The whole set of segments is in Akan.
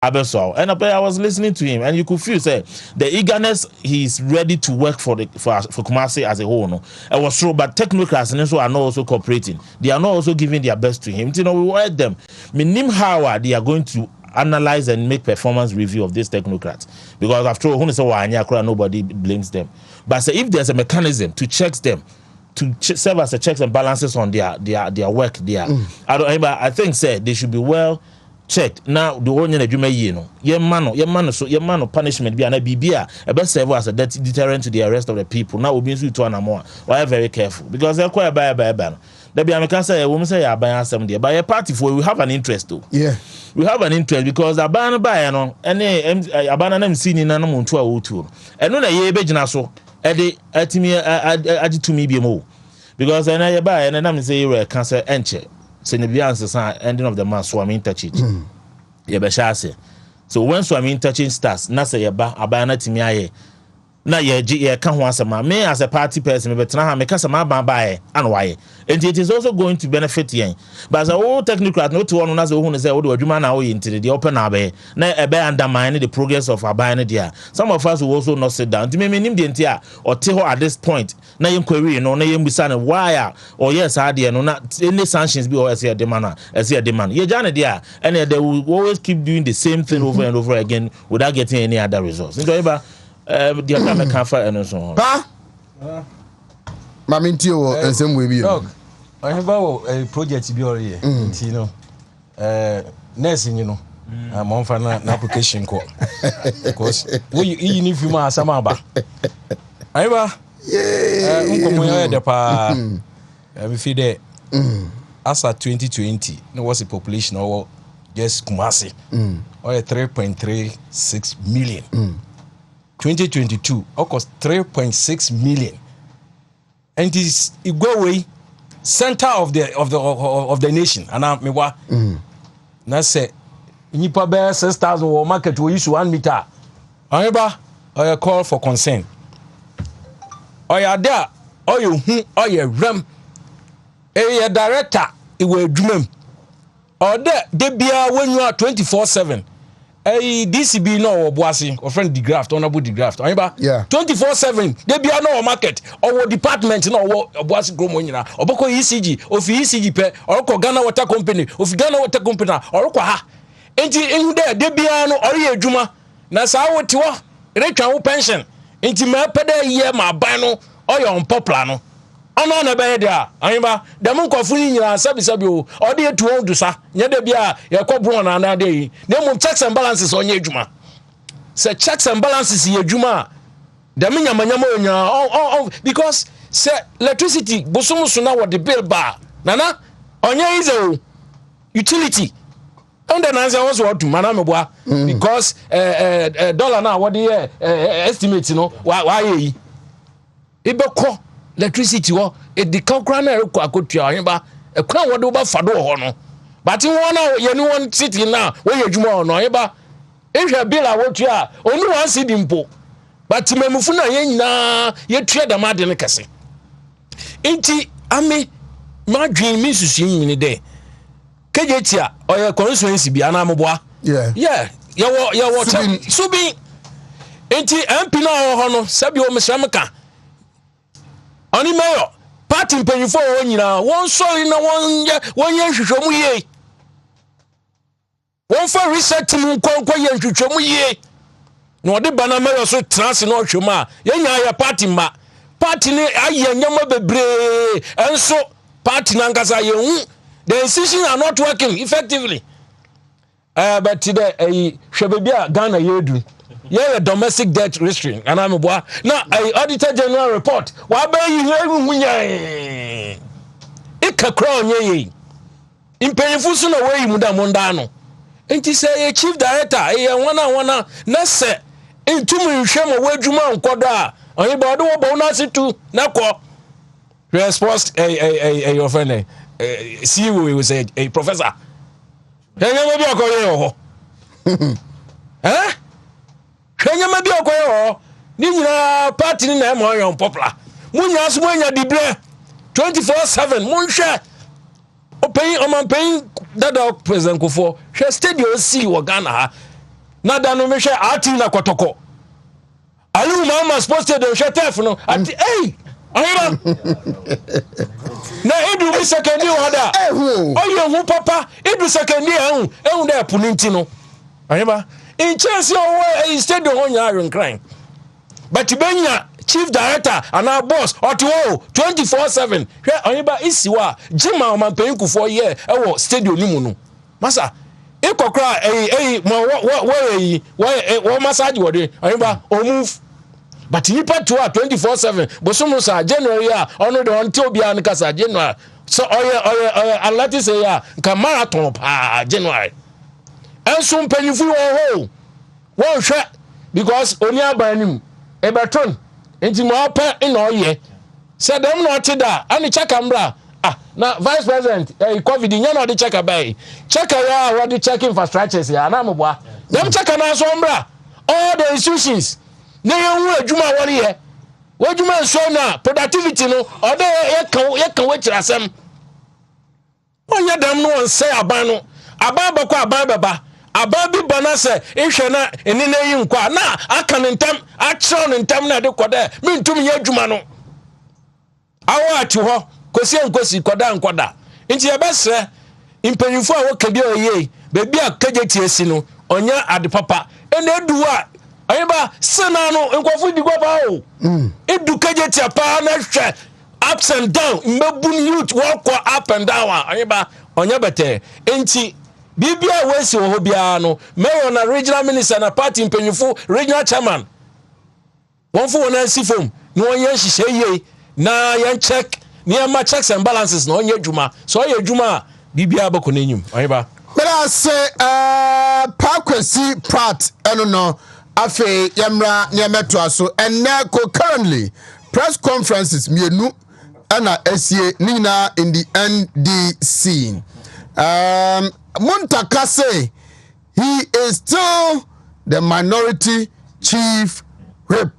Abeso. And I was listening to him, and you could feel say the eagerness he's ready to work for Kumasi as a whole. No, it was true, but technocrats and so are not also cooperating. They are not also giving their best to him. You know, we work them. Minim how they are going to analyze and make performance review of these technocrats, because after all, nobody blames them. But say if there's a mechanism to check them, to serve as a checks and balances on their work, I think say they should be well checked. Now the one your punishment be an bibia a best serve as a deterrent to the arrest of the people. Now we be to an more. Why very careful, because they're quite by ban. There be a say a woman say I buy some there. By a party for we have an interest too. Yeah. We have an interest because a ban buy no any a ban MC in an amun to a tour. And no ye bejina so to me be more. Because I buy and I'm say you cancer enche. Senebians ending of the month swimming touch it. Yebeshase. So when swimming touching starts, Nasa Yaba, Abana Timiaye. Na ye can once a me as a party person, but now make us a man by and why. And it is also going to benefit yen. But as a old technocrat, not to one as a woman say, oh, you man now into the open abbey, na a bear undermine the progress of our buying idea. Some of us will also not sit down to me name the entire or tell at this point. Na inquiry, no name be son why or yes, idea, no not any sanctions be or as a demand, Ye Janet, dear, and they will always keep doing the same thing over and over again without getting any other results. Enjoy. The other can't find and so on. Pa, Mamintio, and some way be. I have a project to be all here. You know, nursing, you know, I'm on for an application call. Because we if you are some about. I ever, the pa, we feed it. As at 2020, there was a population of just Kumasi, or 3.36 million. 2022 cost 3.6 million, and it go away center of the nation. And I me wa na say nipa be 6,000 or market we use 1 meter. However, I call for consent. Oya there, oya hu, oya ram. A director, it will dream. Or there, they be when you are 24/7. DCB no boasi or friend the graft honorable the graft. Yeah. 24/7. They be no market or department no boasi gromo nyina. Oboko ECG of ECG pe or ko Ghana Water Company of Ghana Water Company or ko ha. Enti ehu there they be no ori adwuma. Na sa wo tiwo retwa wo pension. Enti ma pede ye ma ban no or your unpopular no. Ono na be there anyiba dem nkofo ni nyina sabi o ode etu do sa nya de bia ye kobro na na de na mum checks and balances onye adwuma say checks and balances ye adwuma dem nyamanyama onya because say electricity bosomuso na what the bill ba nana onye is a utility and then answer was what to manam boa because dollar na what the estimate no why yi ibeko electricity wo the concrete na rekọ akotua ahemba ekwa wodo ba fado ho no but won na ye ni won city na we yedwuma no ahemba ehwe bill a wotua onu wan si dimpo but memufu na ye nyina ye tua da made ne kese enti ame madwin mi susu nyini de kejetia oye constituency bia na moboa yeah wo subi enti MP na ho no sabi o mesramka Oni mayo party mpanyifo wo nyina won sori na won ye hwehwemu ye won fa reset mu konkwa ye hwehwemu ye na odi bana mayo so trans na ohwemu a ye nya ya party ma party ni aye nyama bebre enso party na nkasa ye hu the decisions are not working effectively but today hwebebia Ghana yedu yeah, domestic debt restraint and I'm boy now auditor general report wa ba yi hunya ika crown ye impenifu so na we muda monda no enti say chief director wana na se entumu nhwem wadwuma nkodo a onye ba do wo na situ na ko response your friend CEO we say a professor yenye bi akoye ho Kenya bi okoyo ni nyina party ni na mo yon popular munya so munya dibre 24/7 munhwe open o man pen dada president kofo hwe stadium si wo Ghana ha na da no me hwe ati na kotoko alu mama sports stadium hwe tef no ati ayira na edu bi second order oye hu papa edu second ehu da puninti no ayeba in chance o stadium ho nya arenkran but benya chief director and our boss otiwo 24/7 hwe ayeba isiwa jima o man pen kufo ye ewo stadium ni mu no masa ikokra wo massage wode ayeba o move but nipa to 24/7 bosomo sa January a ono de on obi an kasa January so oye alati say ya ka marathon pa January enso mpanyinfu wo hwe because oni abanim ebeton enti mo apa ina oye say dem no otida ani chaka mbra na vice president covid nya na odi chaka bai chaka ya what the check infrastructures ya na mboa dem chaka na so mbra all the institutions na yewu adwuma wori ye wadwuma so na productivity no ode ye kan wechirasem onya dem no onse aban no aban bako aban baba aban bi bona se ehwe na eni na yi nkwa na aka ne ntam a chiro ne ntam na de koda mintum ye adwuma no awo ati ho kosi koda nkoda nti ye besre impanyufo a wo kedi oye bebi a kageti esi no onya ade papa ene eduwa ayeba sena no enkofu di gopa o edu kageti apa na hwe ups and down mbebun youth walk up and down ayeba onya bete enti bibia wesi wo bia no mayor na regional minister na party impanyufo regional chairman wonfo wona sifom no onye hihye ye na yan check niema checks and balances na onye adwuma so onye adwuma bibia bako n'enyim ayeba But say Pakwesi Pratt no afe yamra nemeto aso enne currently press conferences mienu ana esie nina in the NDC. Muntaka say he is still the minority chief whip.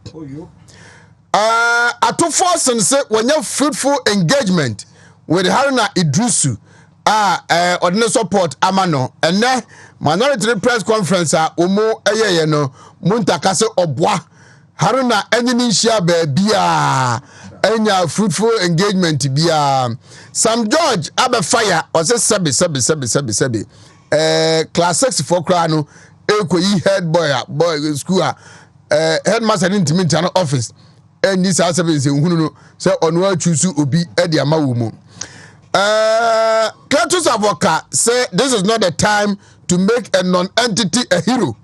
Ato force and say when you fruitful engagement with Haruna Idrisu ordinary support amano ene minority press conference omo eyeye no Muntaka say obwa Haruna enyi nshia ba bia enya fruitful engagement bia Sam George abe fire or say sebi class 6 for kra no ekoyi head boy school headmaster intimate an office and this house is hunu no say onwa chusu obi e de amawo mu Cletus Avoka say this is not the time to make a non-entity a hero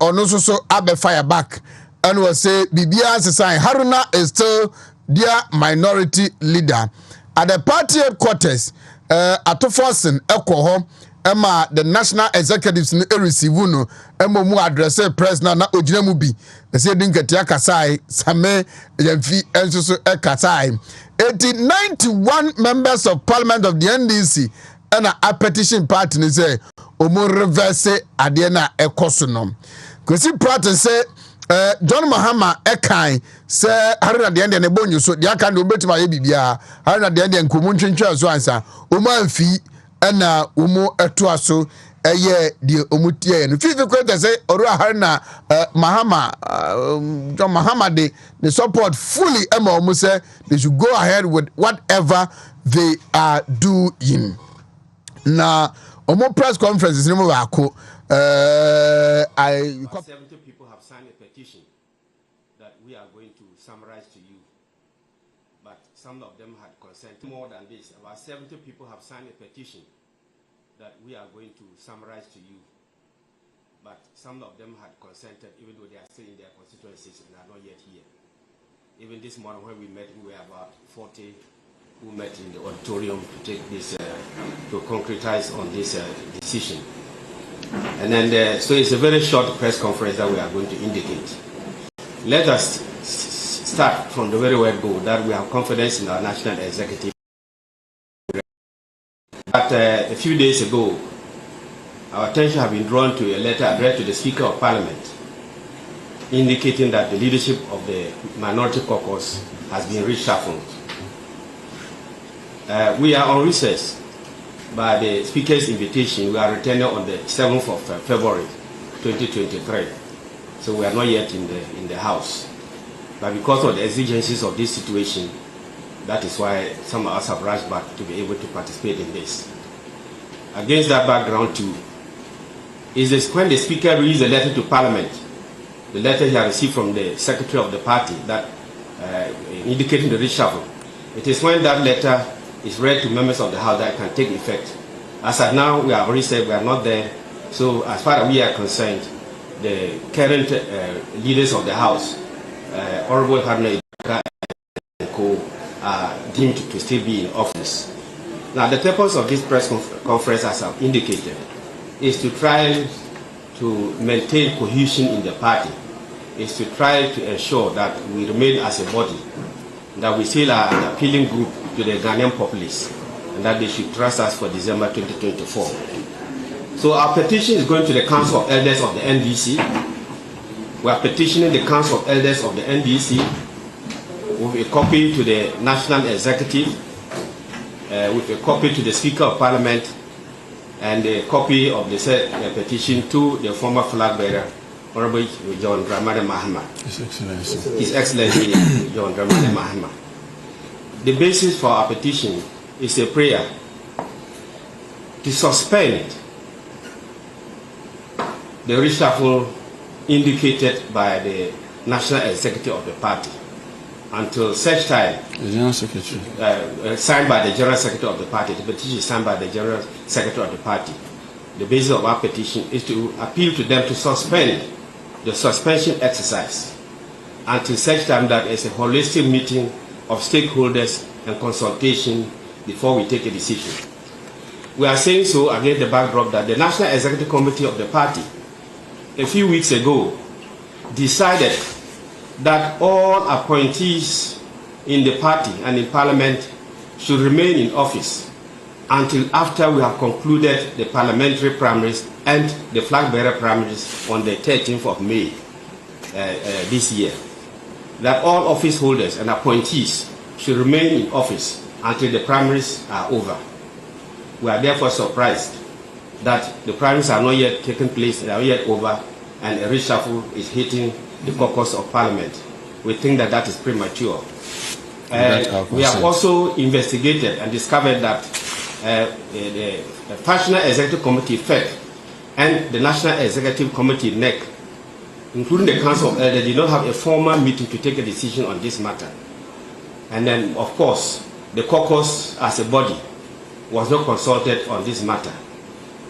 ono so abe fire back and will say Bibia say Haruna is still their minority leader at the party headquarters atofosen ekoho Emma the national executives no receive no emma mu address press na ogina mu bi say dinkatia kasai same yamfi enso so kasai 91 members of parliament of the NDC and a petition party say omo reverse ade na ekoso no Kwesi Pratt say John Mahama ekai say Haruna de ende ne bonyo so dia kan de obetima ye bibia Haruna de ende nkomu ntwentwe so ansa omo amfi ena umu etu aso eye die omutie no fifi kwete say oru Haruna Mahama John Mahama they support fully ema omu say they should go ahead with whatever they are doing. Na omo press conferences ni mo ba ko 70 people have signed a petition that we are going to summarize to you, but some of them had consented. More than this, about 70 people have signed a petition that we are going to summarize to you, but some of them had consented, even though they are still in their constituencies and are not yet here. Even this morning when we met, we were about 40 who met in the auditorium to take this, to concretize on this decision. And then, so it's a very short press conference that we are going to indicate. Let us start from the very word go that we have confidence in our national executive. But a few days ago, our attention has been drawn to a letter addressed to the Speaker of Parliament, indicating that the leadership of the minority caucus has been reshuffled. We are on recess. By the Speaker's invitation, we are returning on the 7th of February 2023. So we are not yet in the House. But because of the exigencies of this situation, that is why some of us have rushed back to be able to participate in this. Against that background too, is this when the Speaker reads a letter to Parliament, the letter he has received from the Secretary of the party that indicating the reshuffle. It is when that letter is read to members of the House that it can take effect. As of now, we have already said we are not there. So as far as we are concerned, the current leaders of the House, Honorable Haruna and Co, are deemed to still be in office. Now, the purpose of this press conference, as I've indicated, is to try to maintain cohesion in the party, is to try to ensure that we remain as a body, that we still are an appealing group to the Ghanaian populace, and that they should trust us for December 2024. So our petition is going to the Council of Elders of the NDC. We are petitioning the Council of Elders of the NDC with a copy to the National Executive, with a copy to the Speaker of Parliament, and a copy of the said petition to the former flag bearer, Honorable John Dramani Mahama. His Excellency John Dramani Mahama. The basis for our petition is a prayer to suspend the reshuffle indicated by the National Executive of the party until such time, signed by the General Secretary of the party. The petition is signed by the General Secretary of the party. The basis of our petition is to appeal to them to suspend the suspension exercise until such time that there is a holistic meeting of stakeholders and consultation before we take a decision. We are saying so against the backdrop that the National Executive Committee of the party a few weeks ago decided that all appointees in the party and in Parliament should remain in office until after we have concluded the parliamentary primaries and the flag bearer primaries on the 13th of May this year. That all office holders and appointees should remain in office until the primaries are over. We are therefore surprised that the primaries are not yet taken place, they are yet over, and a reshuffle is hitting the caucus of Parliament. We think that that is premature. We have also investigated and discovered that the National Executive Committee FEC and the National Executive Committee NEC, including the Council of Elders, did not have a formal meeting to take a decision on this matter. And then, of course, the caucus as a body was not consulted on this matter.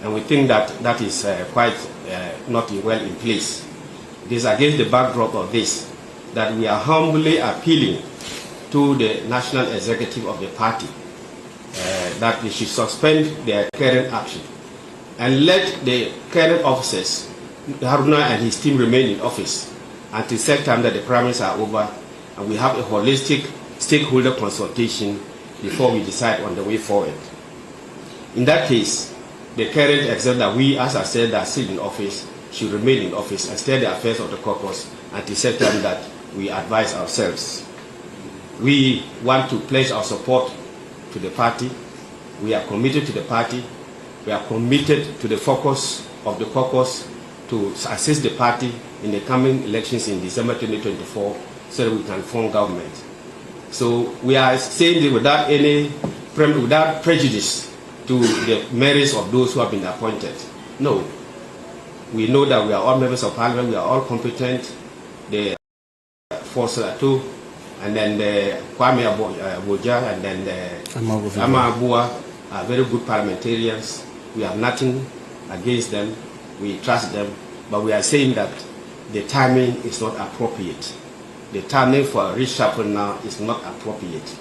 And we think that that is quite not well in place. It is against the backdrop of this that we are humbly appealing to the National Executive of the party that they should suspend their current action and let the current officers, Haruna and his team, remain in office until such time that the primaries are over and we have a holistic stakeholder consultation before we decide on the way forward. In that case, the current executive that we, as I said, that are still in office should remain in office and steer the affairs of the caucus until such time that we advise ourselves. We want to pledge our support to the party. We are committed to the party. We are committed to the focus of the caucus to assist the party in the coming elections in December 2024 so that we can form government. So we are saying this without prejudice to the merits of those who have been appointed. No. We know that we are all members of Parliament, we are all competent. The Fosato, and then the Kwame Aboja, and then the Ama Abua are very good parliamentarians. We have nothing against them. We trust them. But we are saying that the timing is not appropriate. The timing for a reshuffle now is not appropriate.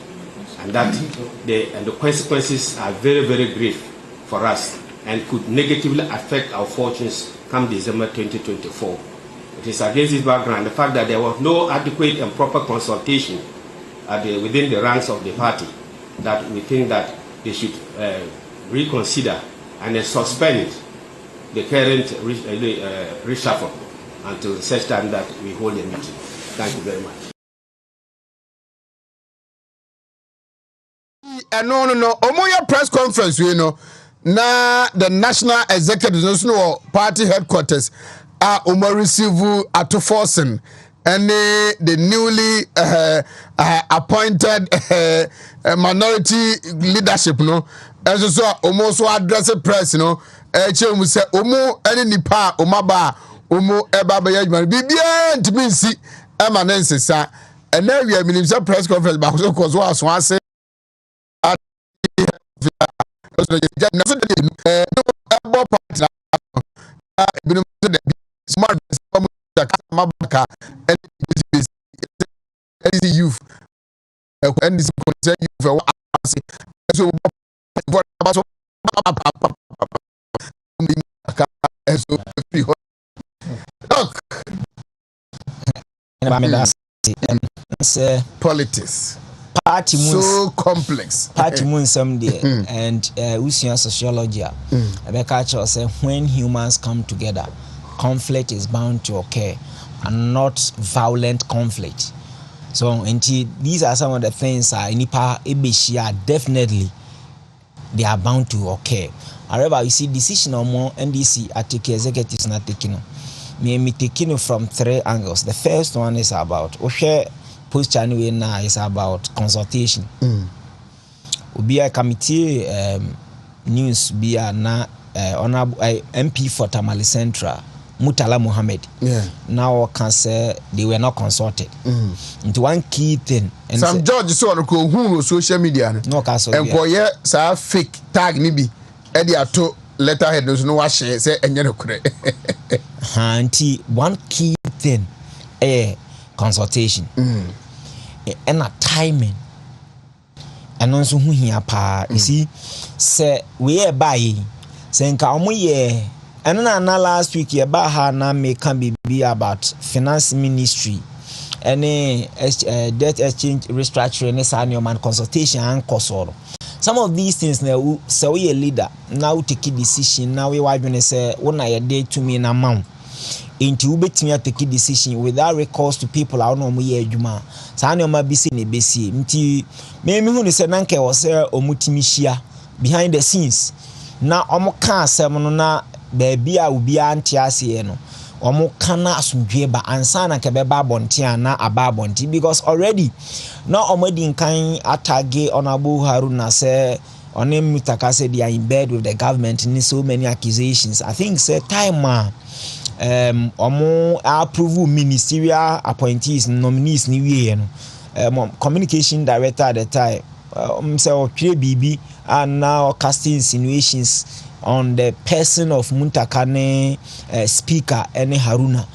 And that the consequences are very, very grave for us and could negatively affect our fortunes come December 2024. It is against this background, the fact that there was no adequate and proper consultation within the ranks of the party, that we think that they should reconsider and suspend the current reshuffle until such time that we hold a meeting. Thank you very much. No. Omoya press conference, you know. Na the national executive, no party headquarters. receive at forcing and the newly appointed minority leadership no as so almost address the press no we say any nipa omaba eba be yadman bibia ntimi nsi emanense sa and now we are minister press conference back so cause was one say smart youth and this concern youth so politics party so complex party moon someday and we see sociology Rebecca say when humans come together conflict is bound to occur and not violent conflict. So these are some of the things nipa ebeshia definitely they are bound to occur. However, you see decision or more NDC are taking executives not taking me taking from 3 angles. The first one is about post January now is about consultation. Be a committee news be a na honorable MP for Tamale Central Mutala Mohammed. Now can say they were not consulted. Into one key thing. And some judge so on who social media no castle. And for ye say fake tag nibi e dia to letterhead no wa share say enye no kure. One key thing consultation. And a timing. And also who here pa you see say we buy say nka omo ye and na last week ye ba ha na me can be about finance ministry any debt exchange restructuring any man consultation and consult. Some of these things now so we a leader now take a decision now we why say when I day to me na amount into ubetimi take a decision without recourse to people I know ye adwuma sa na ma bisi ne besi nti me hu ne se nanke wo se omutimi hia behind the scenes na omo ka asem no na baby a obi anti ase no omo kana asundwe ba ansa na ke beba bonte ana aba bonte because already na omo di nkan atage Honorable Haruna say onem mutaka say they are in bed with the government in so many accusations. I think say time omo approve ministerial appointees nominees ni wie no communication director at the time say okire bibi and now casting insinuations on the person of Muntakane speaker Ene Haruna.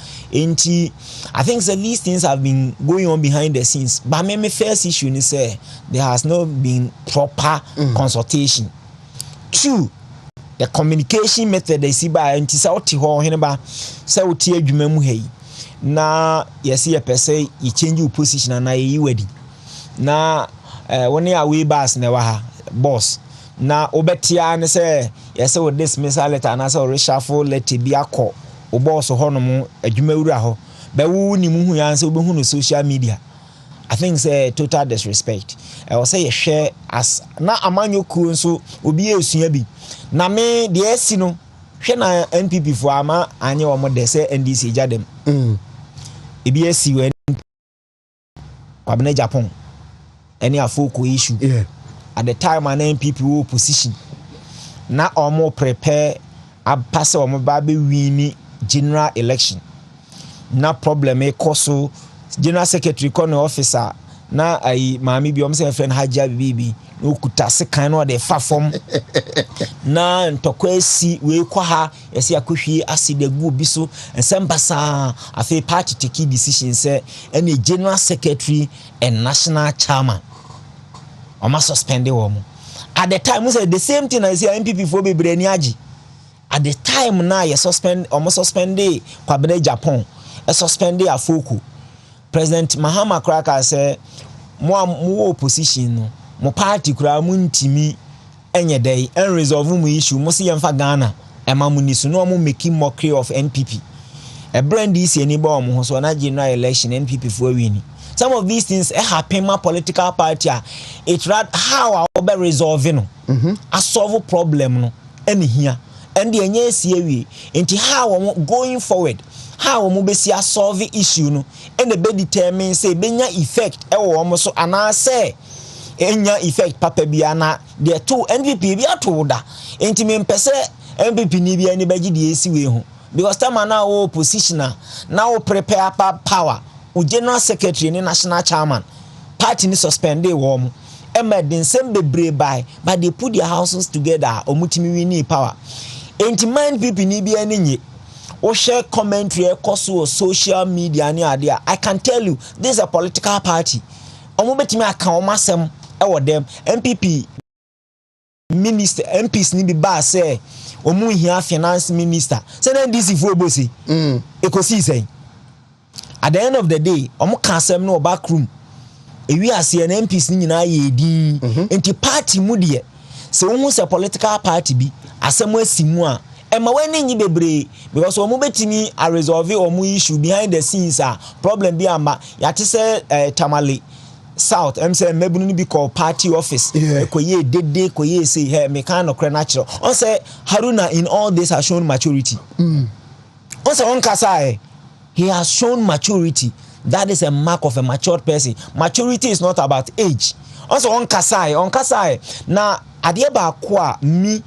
I think these things have been going on behind the scenes. But my first issue is there has not been proper consultation. 2, the communication method they see by anti-Sauti Oheneba Sauti Jumemu Hey. Na yesi a per se you change your position and I ready. Na when you are way bass never boss. Na obetia ne say yes we dismissal letter and say reshuffle letter bi akọ boss ho no mo adwumawura ho be wo ni mu hu yan say obehu no social media. I think say total disrespect. I will say you share as na amanyoku nso obi esua bi na me de esi no hwe na NPP fo ama anye wo mo de say NDC jadem ebi esi we kwabena Japan any afoko issue at the time an NPP were position na omo prepare a pass omo ba be win general election na problem e koso general secretary corner officer na ai maami bi omo say friend Haja Bibi no kuta se kan no de fa form na ntokwa si we kwa ha yesi akohwie aside gu bi so ensembasa afi party take decision say any general secretary and national chairman Oma suspend them. At the time, we said the same thing as the MPP for bebre ni aji. At the time now, you suspend almost suspended Kwabene Japan, a suspended Afoku. President Mahama Kraka say more opposition, more party kura muntimi enye day and resolve mu issue. Mosi yemfa Ghana, emamuni so no mo making mockery of NPP. A brand is any bomb so na general election NPP for winning. Some of these things happen my political party. It's right how I will resolve no. I solve a problem no. Any here and the NSCA into how going forward. how omo be see solve issue no and the be determine say benya effect e wo omo so ana say enya effect papa bia na de to NPP bia to da enti me mpese NPP ni bia ni bagi de esi we ho because time na wo positioner na wo prepare power o general secretary ni national chairman party ni suspend wo mo emerden sem bebre by but they put their houses together omutimi wini power enti mind people ni bia ni nye o share commentary ekoso social media ni ade I can tell you this is a political party omo betimi aka omasem ewo dem MPP minister MPs ni bi ba say omu hia finance minister say na DC for bosi ekosi say at the end of the day omo ka asem no back room ewi ase na MPs ni nyina ye di enti party mu de se wo hu se political party bi asem asimu a ema wani nyi bebre because omo betimi a resolve omo issue behind the scenes a problem bi ama ya te se tamale South say mebunu ni bi call party office koye dede koye say hey me kind of natural on say Haruna in all this has shown maturity on say on kasa he has shown maturity. That is a mark of a matured person. Maturity is not about age. Also on kasa na ade ba kwa me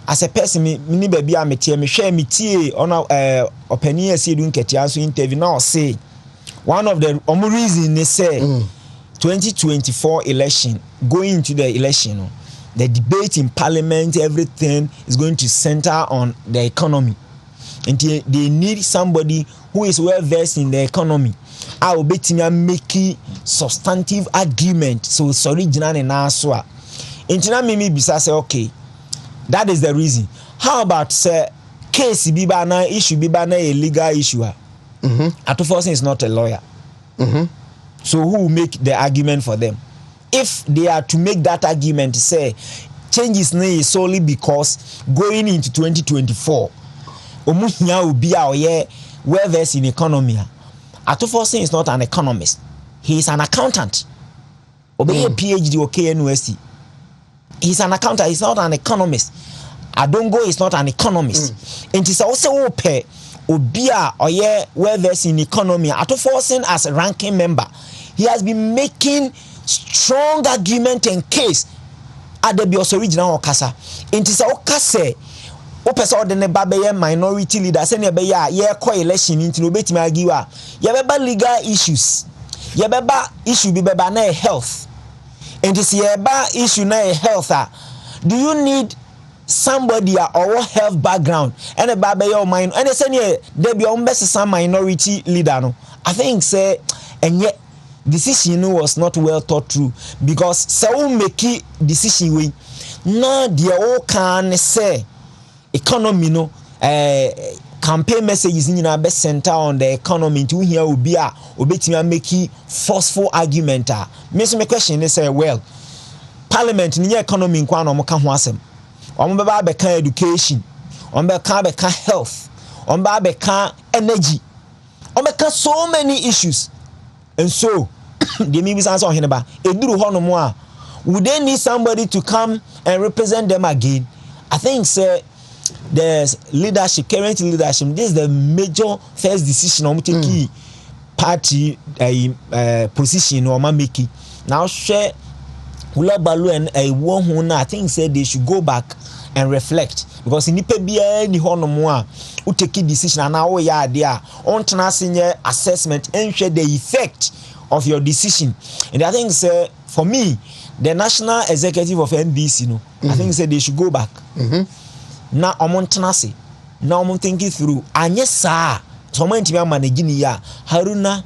as a person me baby am tie me share me tie on opinion ase du nketia so interview now say one of the reason they say 2024 election, going into the election, the debate in parliament, everything is going to center on the economy. And they need somebody who is well versed in the economy. I will bet me making substantive argument. So sorry, Jinan and Aswa. Intina Mimi Bisa say, okay, that is the reason. How about say case Bibana issue Bibana a legal issue? Atufosin is not a lawyer. So who will make the argument for them? If they are to make that argument, say changes is solely because going into 2024, Omuhinya will be out here well versed in economy. Atufosin is not an economist; he is an accountant. Obey a PhD or KNUST. He's an accountant. He's not an economist. Adongo is not an economist. And it's also pay. Obia oye well versed in economy. Atufosin as a ranking member, he has been making strong argument and case at the bios original okasa. It is okase opesa de ne babe minority leader say ne be ya ye ko election into no betimi agiwa ye beba legal issues ye beba issue bi beba na health and this ye ba issue na health. Do you need somebody or health background and a baby your mind and they say there be some minority leader no I think say and yet decision was not well thought through because so make decision we na the all can say economy no campaign messages in our best center on the economy to here will be obetimi make forceful argument me so my question is say well parliament ni economy nkwa no mo ka ho asem on be beka education on be beka health on be beka energy on beka so many issues and so the me be answer Oheneba eduru ho no mo a would they need somebody to come and represent them again? I think say there's leadership, current leadership, this is the major first decision on take party position or making now share Balu and a one who I think said they should go back and reflect because in the ni hono mo who take decision and now we are there on senior assessment and share the effect of your decision. And I think say for me the national executive of NBC I think said they should go back. Now omontanase now I'm thinking through and yes sir so man to managing ya Haruna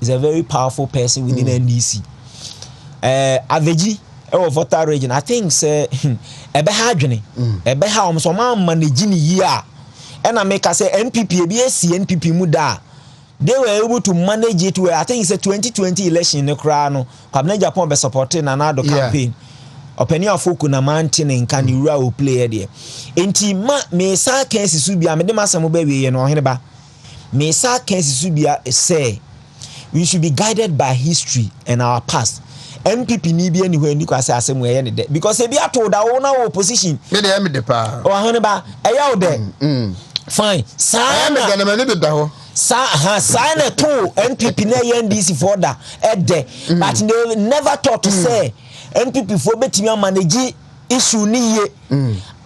is a very powerful person within NDC. Aveji voter region I think say ebe ha dwene ebe ha so man managing ya and I make say NPP be NPP mu da they were able to manage it where I think it's a 2020 election in Kra no Kwabena Japan be supporting another campaign openi afoku na mountain in Kanura will play there enti ma me sa kensi subia me de masamo ba wie no Oheneba me sa kensi subia say we should be guided by history and our past. MPP ni bi ani ho ni kwase asem we ne de because e bi ato da wo na opposition me de pa Oheneba e ya wo de fine sa me gana me ne da ho sign a two NPP na NDC for that but they never thought to say NPP for betimi manage issue ni ye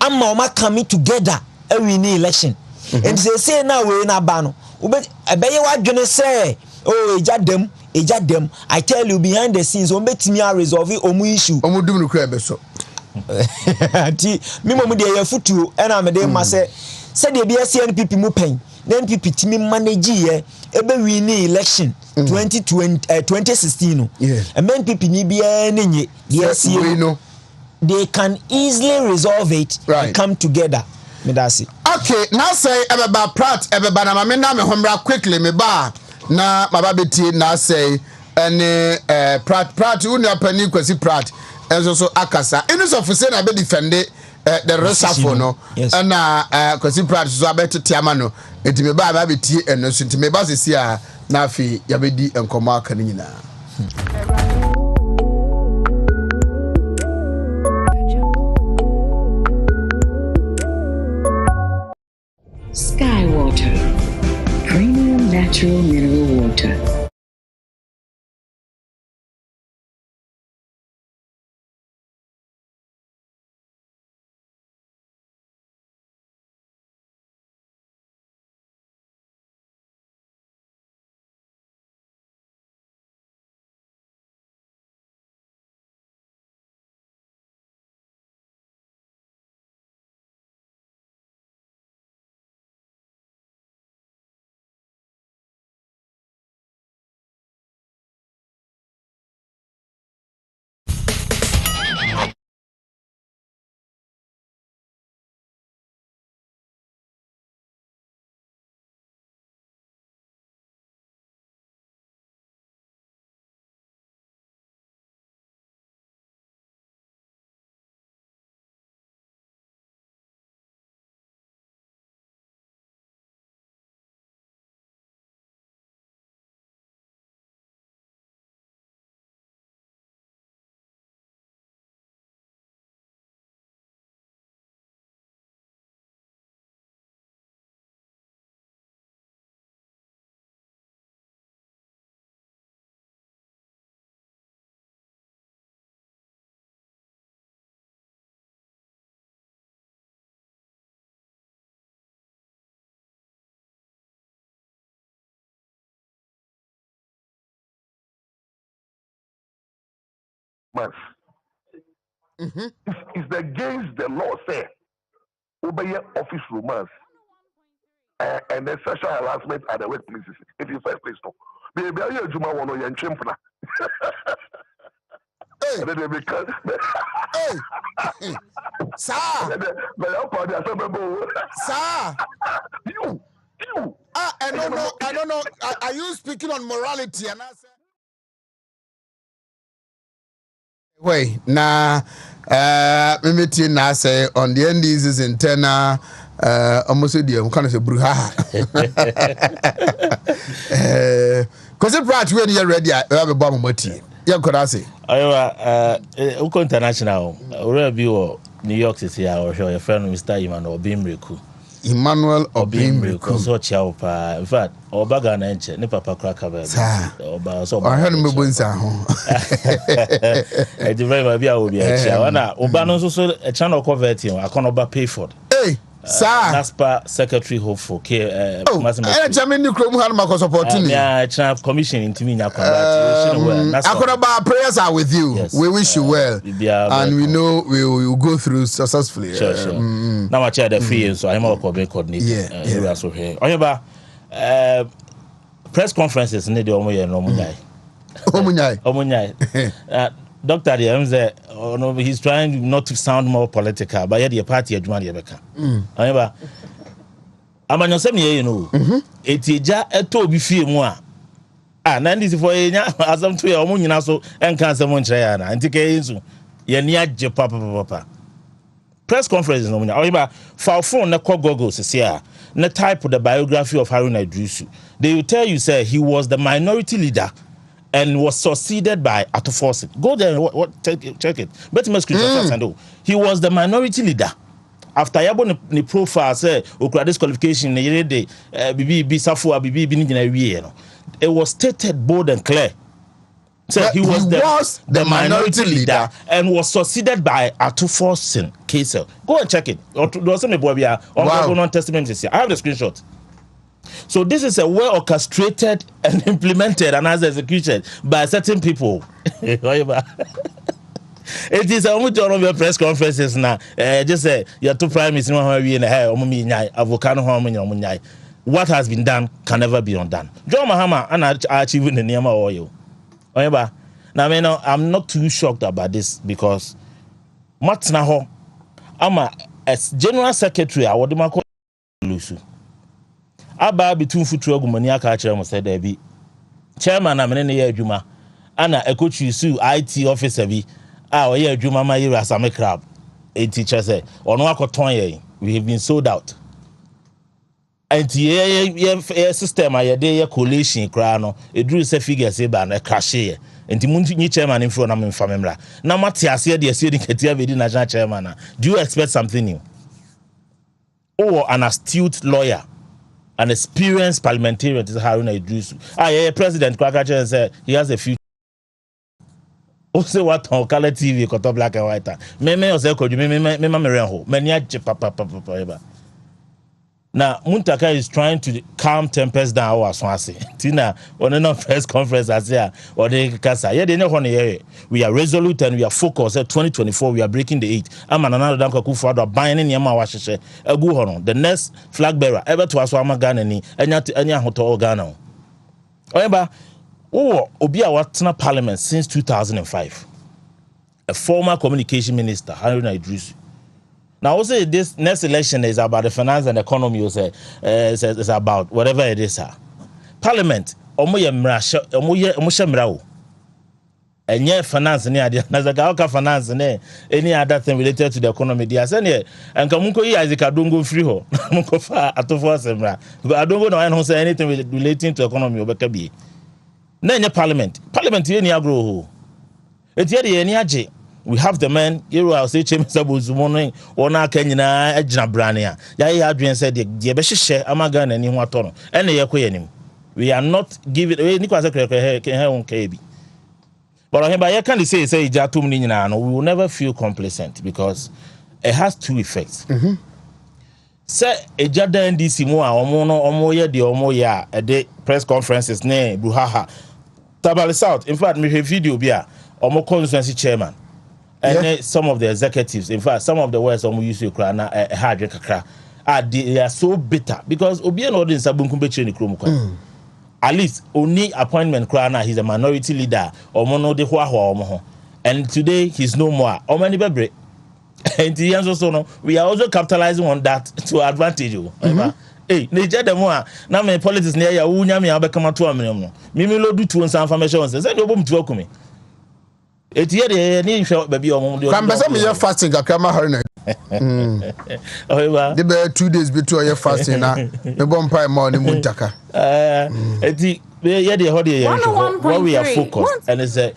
ama oma coming together every ni election and say now we na ba no obeye wadwene say oh eja dem I tell you behind the scenes o betimi resolve omu issue omu dum no kra be so ati mi mo de ye futuo na me de ma say de bia CNPP mu pen na NPP timi manage ye ebe win election 2016 no and NPP ni bia nenye they can easily resolve it and come together me that see okay now say ebeba prat ebeba na me na me homra quickly me ba na baba beti na say any prat unu apani kwasi prat enso so akasa inu so for na be defend the reshuffle no and kwasi prat so abet tiama no enti me ba beti eno so enti me ba sisi a na afi ya bedi enkomo aka ni nyina Sky Water, premium natural mineral water. It's against the law, say, obey office romance and then sexual harassment at the workplaces. If you first place, no. Baby, are you a Juma one or you're chimpna? Hey, sir. Sir. You. I don't know. Are you speaking on morality? And I said, wait, nah. Mimiti na say on the end is internal. Almost the kind of a bruha. Cause if right when you're ready, I have a bomb moti. Yeah, could I say? Uko international. Already be New York City. Or your friend Mr. Emmanuel Obimreku. Emmanuel Obimreku. So chiao pa. In fact, Obaga na enche. Ne papa kraka ba. Oba so. I heard me bunsa ho. The very maybe I will be a chiao. Wana Oba no so a channel convert him. I can Oba pay for. Hey. Sir, NASPA Secretary Hope for K. I German new Chrome had my opportunity. Yeah, commission into me. I prayers are with you. Yes. We wish you well, and we know we will go through successfully. Sure. Now I chair the free, so I'm all coordinator. Yeah. So here. Oheneba, press conferences need the Omunyai. Doctor, he's trying not to sound more political, but yet the party adwuma de beka. However, amanyosem ye you know. Etija eto bi fie mu a. Na ndisi for enya asem to ye omo nyina so enka asem nkyere ya na. Ntike yinsu ye ni agye papa. Press conference no munya. However, for phone na call Google se a na type the biography of Haruna Idrisu. They will tell you say he was the minority leader and was succeeded by Atoforce. Go there and check it. Better screenshot and do. He was the minority leader after yabo ni profile say okura disqualification ne yere de bibi safo bibi bi ni gina wie no it was stated bold and clear. So he was the minority leader and was succeeded by Atuforsen Kasel. Go and check it. There was some testament this year. I have the screenshot. So this is a well orchestrated and implemented and as executed by certain people. It is almost one of your press conferences now. Just say you're two prime minister in the hair, avocado. What has been done can never be undone. John Mahama and achieving the name of oil. Now, I'm not too shocked about this because Matnaho, I'm a general secretary. I would call Lusu. Aba between Futu Gumania Kacha said there be chairman. I'm in a Juma, Anna a coach you sue IT officer be our year Juma my year as a crab. A teacher said, on Wako we have been sold out. And yeah, system I day coalition crown. It drew a figure say ban a crash here. And the Munti chairman in front of me famemra. Now Matthias here the assuming Katia within national chairman. Do you expect something new? Or an astute lawyer, an experienced parliamentarian is Haruna Idris. Yeah, President Kwakacha said he has a future. Also, what on color TV, got black and white. Me also could you me many papa. Now, Muntaka is trying to calm tempers down our Swansea. Tina, on a press conference as here, or the Casa. Yeah, they know we are resolute and we are focused. At 2024, we are breaking the 8. I'm another Danko Kufado buying in Yama Washishe, a Guhono, the next flag bearer ever to Aswama Ganani, and yet Anya Hoto Organo. However, Obia Watana Parliament since 2005. A former communication minister, Haruna Idris. Now, also this next election is about the finance and economy. You say it's about whatever it is. Parliament, omoye mrao, and yet finance ni adi. Nazaka finance ne any other thing related to the economy. They are saying and kamunko yi azika dongo free ho. Munko fa atofo semra. But I don't go no say anything relating to economy obeka bi. Na nye parliament ye ni agro ho. Eti ye ni age. We have the men, you will say, Chemisabus morning, or now Kenyana, Edna Brania. Ya Adrian said, the Beshe, Amagan, and Niwatono, and the Yaquanim. We are not giving away Nicolas KB. But I can't say, Jatum Nina, we will never feel complacent because it has two effects. Say a Jada and DC Moa, Omoya, the Omoya, a day press conferences, ne, Buhaha, Tabali South. In fact, me video beer, Omo constituency chairman. And some of the executives, in fact, some of the words we used to cry now, they are so bitter because Obian audience at least only appointment cry now, he's a minority leader or mono de Hua, and today he's no more. Or many baby. And the answer so no, we are also capitalizing on that to advantage you. Hey, Niger the more now my politics near ya unyami abekama to a minimum. Mimi lo do two and some information says, you boom to welcome me. It's here the need for baby or you're fasting a camera hernet. The bear 2 days before you're fasting now. The bomb pie morning Muntaka. Where we are focused and it's a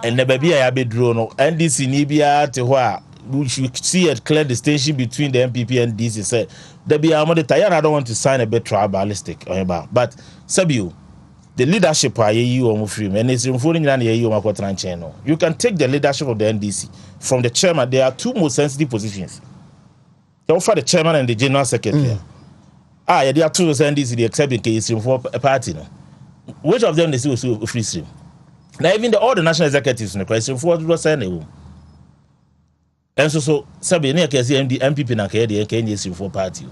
and the baby I be drawn and this in Ibia to where we should see a clear distinction between the MPP and DC said there be a tired. I don't want to sign a bit tribalistic but Sabu. The leadership are you or free, and it's informing you. You can take the leadership of the NDC from the chairman. There are two most sensitive positions. They offer the chairman and the general secretary. There are two NDC, except in case for a party. No? Which of them they see also free stream? Now even all the national executives in the question for what was saying. And so Sabi near MPP na kaya the Kenya for party.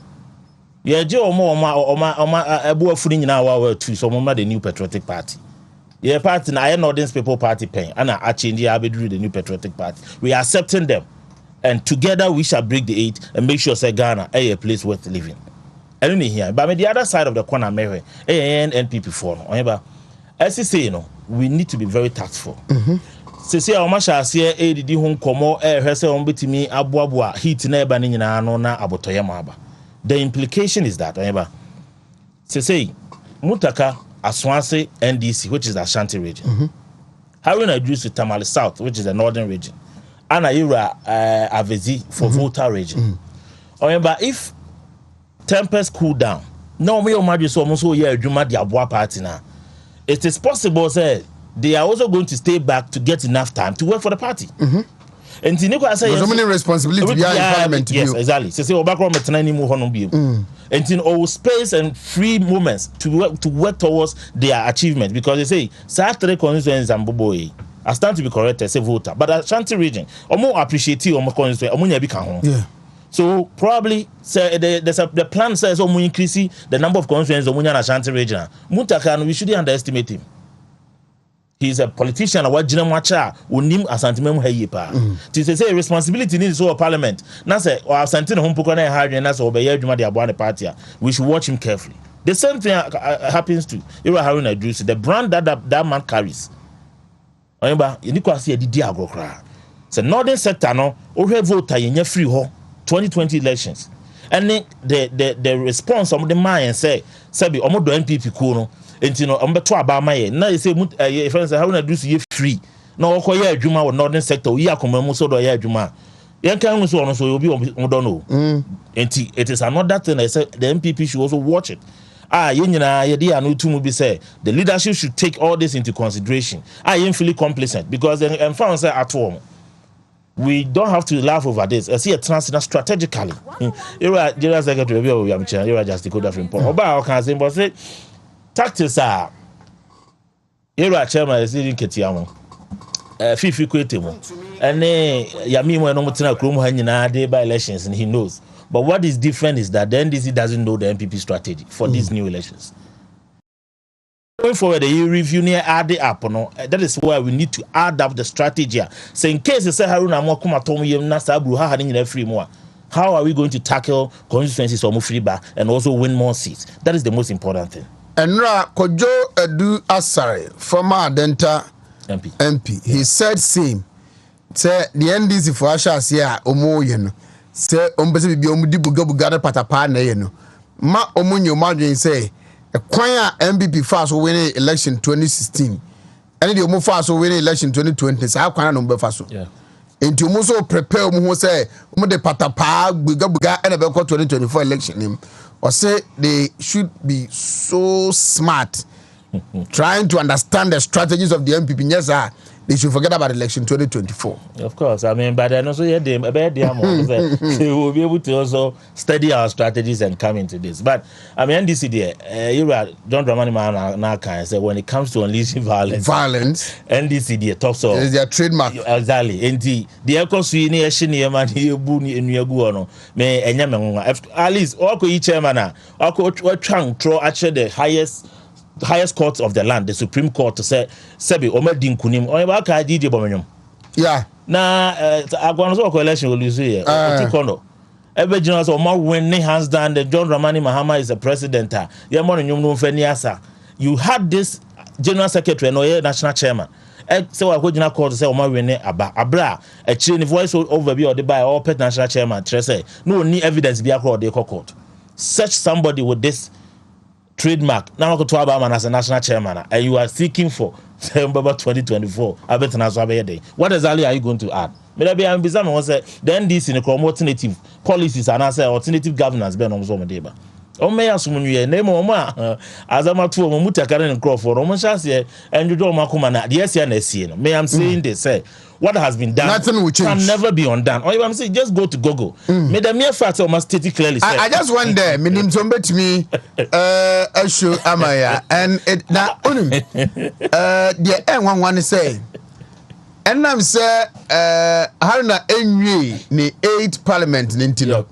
Yeah, Joe a boy footing in our two, so the new patriotic party. Yeah, party na I Northern People Party paying, and I change the new patriotic party. We are accepting them, and together we shall break the 8 and make sure say Ghana a place worth living. I don't hear, but the other side of the corner, Mary, NPP for no. As you say, we need to be very tactful. Say how much I see ADD home como herself on betimi abuabua heat neighbor nina no na abotoyamaba. The implication is that say Mutaka Aswanse NDC, which is the Ashanti region. Haruna Idris to Tamale South, which is the northern region. Ana Ira Avezi for Volta region. Remember, if tempers cool down, no me imagine so almost yeah Juma the Abua party now. It is possible, say they are also going to stay back to get enough time to work for the party. And Tiniko say so many responsibilities behind parliament. Yes, exactly. So say Obakro metana ni mu hono bi. And in all space and free moments to work towards their achievement, because they say Saturday constituencies and Boboy. I stand to be corrected, say voter, but Ashanti region, omo appreciate you omo constituency, omo nya bi kan ho. Yeah. So probably say the plan says omo increase the number of constituencies omo nya na Ashanti region. Muntaka, we shouldn't underestimate him. He's a politician. What Jina Macha unim asantimemu hayi pa. To say responsibility needs so parliament. Na say or asantin home pokona hard and that's obey adwuma de aboa the party. We should watch him carefully. The same thing happens to Ira Haruna Idris, the brand that man carries. Remember, you need to see a diagro cry. So northern sector no ohwe voter yenye free ho 2020 elections. And the response of the man say be omo do NPP ko no. Enti no ambeto aba maye na you say friends how na do you free na okoye adwuma wo northern sector yi akomamu so do ye adwuma yen kan hu so no so obi on don't know enti it is another thing I say the MPP should also watch it yen nyina ye dey anu tumu bi say the leadership should take all this into consideration yen feel complacent because and found say at home we don't have to laugh over this. I see a transnational strategically. Era general secretary we am chan era just decode from point oba can say but say tactics are era chairman is in Ketiamo. Fifi Kwetemo. And Yami when Omotina Krum Hanyina day by elections and he knows. But what is different is that the NDC doesn't know the MPP strategy for these new elections. Going forward, the review near add the app, no. That is why we need to add up the strategy. So in case you say Haruna Mokuma Tomi Nasa Bruha having in every more. How are we going to tackle constituencies or Mufriba and also win more seats? That is the most important thing. Enra Kojo Edu Asare, former Adenta MP, he said same. Say the NDC for Ashas here, Omo yeno. Say Ombesi bi omudi buga patapa na yeno. Ma omunyo margin say a choir MPP fast winning election 2016. And the Omo fast winning election 2020. So how can I number fast? Yeah. Into Muso prepare Omo say Omo de patapa buga and about 2024 election him. Or say they should be so smart trying to understand the strategies of the MPP. Yes, sir. They should forget about election 2024. Of course, I mean, but then also they will be able to also study our strategies and come into this. But I mean, NDC there, John Dramani now can say when it comes to unleashing violence, NDC there talks of is their trademark exactly. And the echo swini eshini man he bu ni enuagu ono me enyame at least oko each chairman na oko trying throw actually the highest court of the land, the Supreme Court, to say Sebi Omedin Kunim or Baka DJ Bomenum. Yeah. Now Aguanzo coalition will use here. Every general so more winning hands down. The John Dramani Mahama is the president. You had this general secretary and national chairman. So I would not call to say Omar winning abra a chain voice overview or the by all pet national chairman. Say no need evidence be across the court. Such somebody with this trademark now go to Abama as a national chairman and you are seeking for September 2024. What exactly are you going to add? Maybe I'm bizarre was the NDC in alternative policies and answer alternative governance ben on Zomedeba. O may assume you name Oma as I'm to Mutakaren and Crawford, Omoshas, and you don't Makumana, the SNSC. May I'm saying they say what has been done nothing will change. Can never be undone. Or I'm saying just go to Google. May the mere fact of must state it clearly. I just wonder, minim somebody to me issue Amaya and it now the N11 say and I'm say Haruna Enyi ni 8th parliament nintino.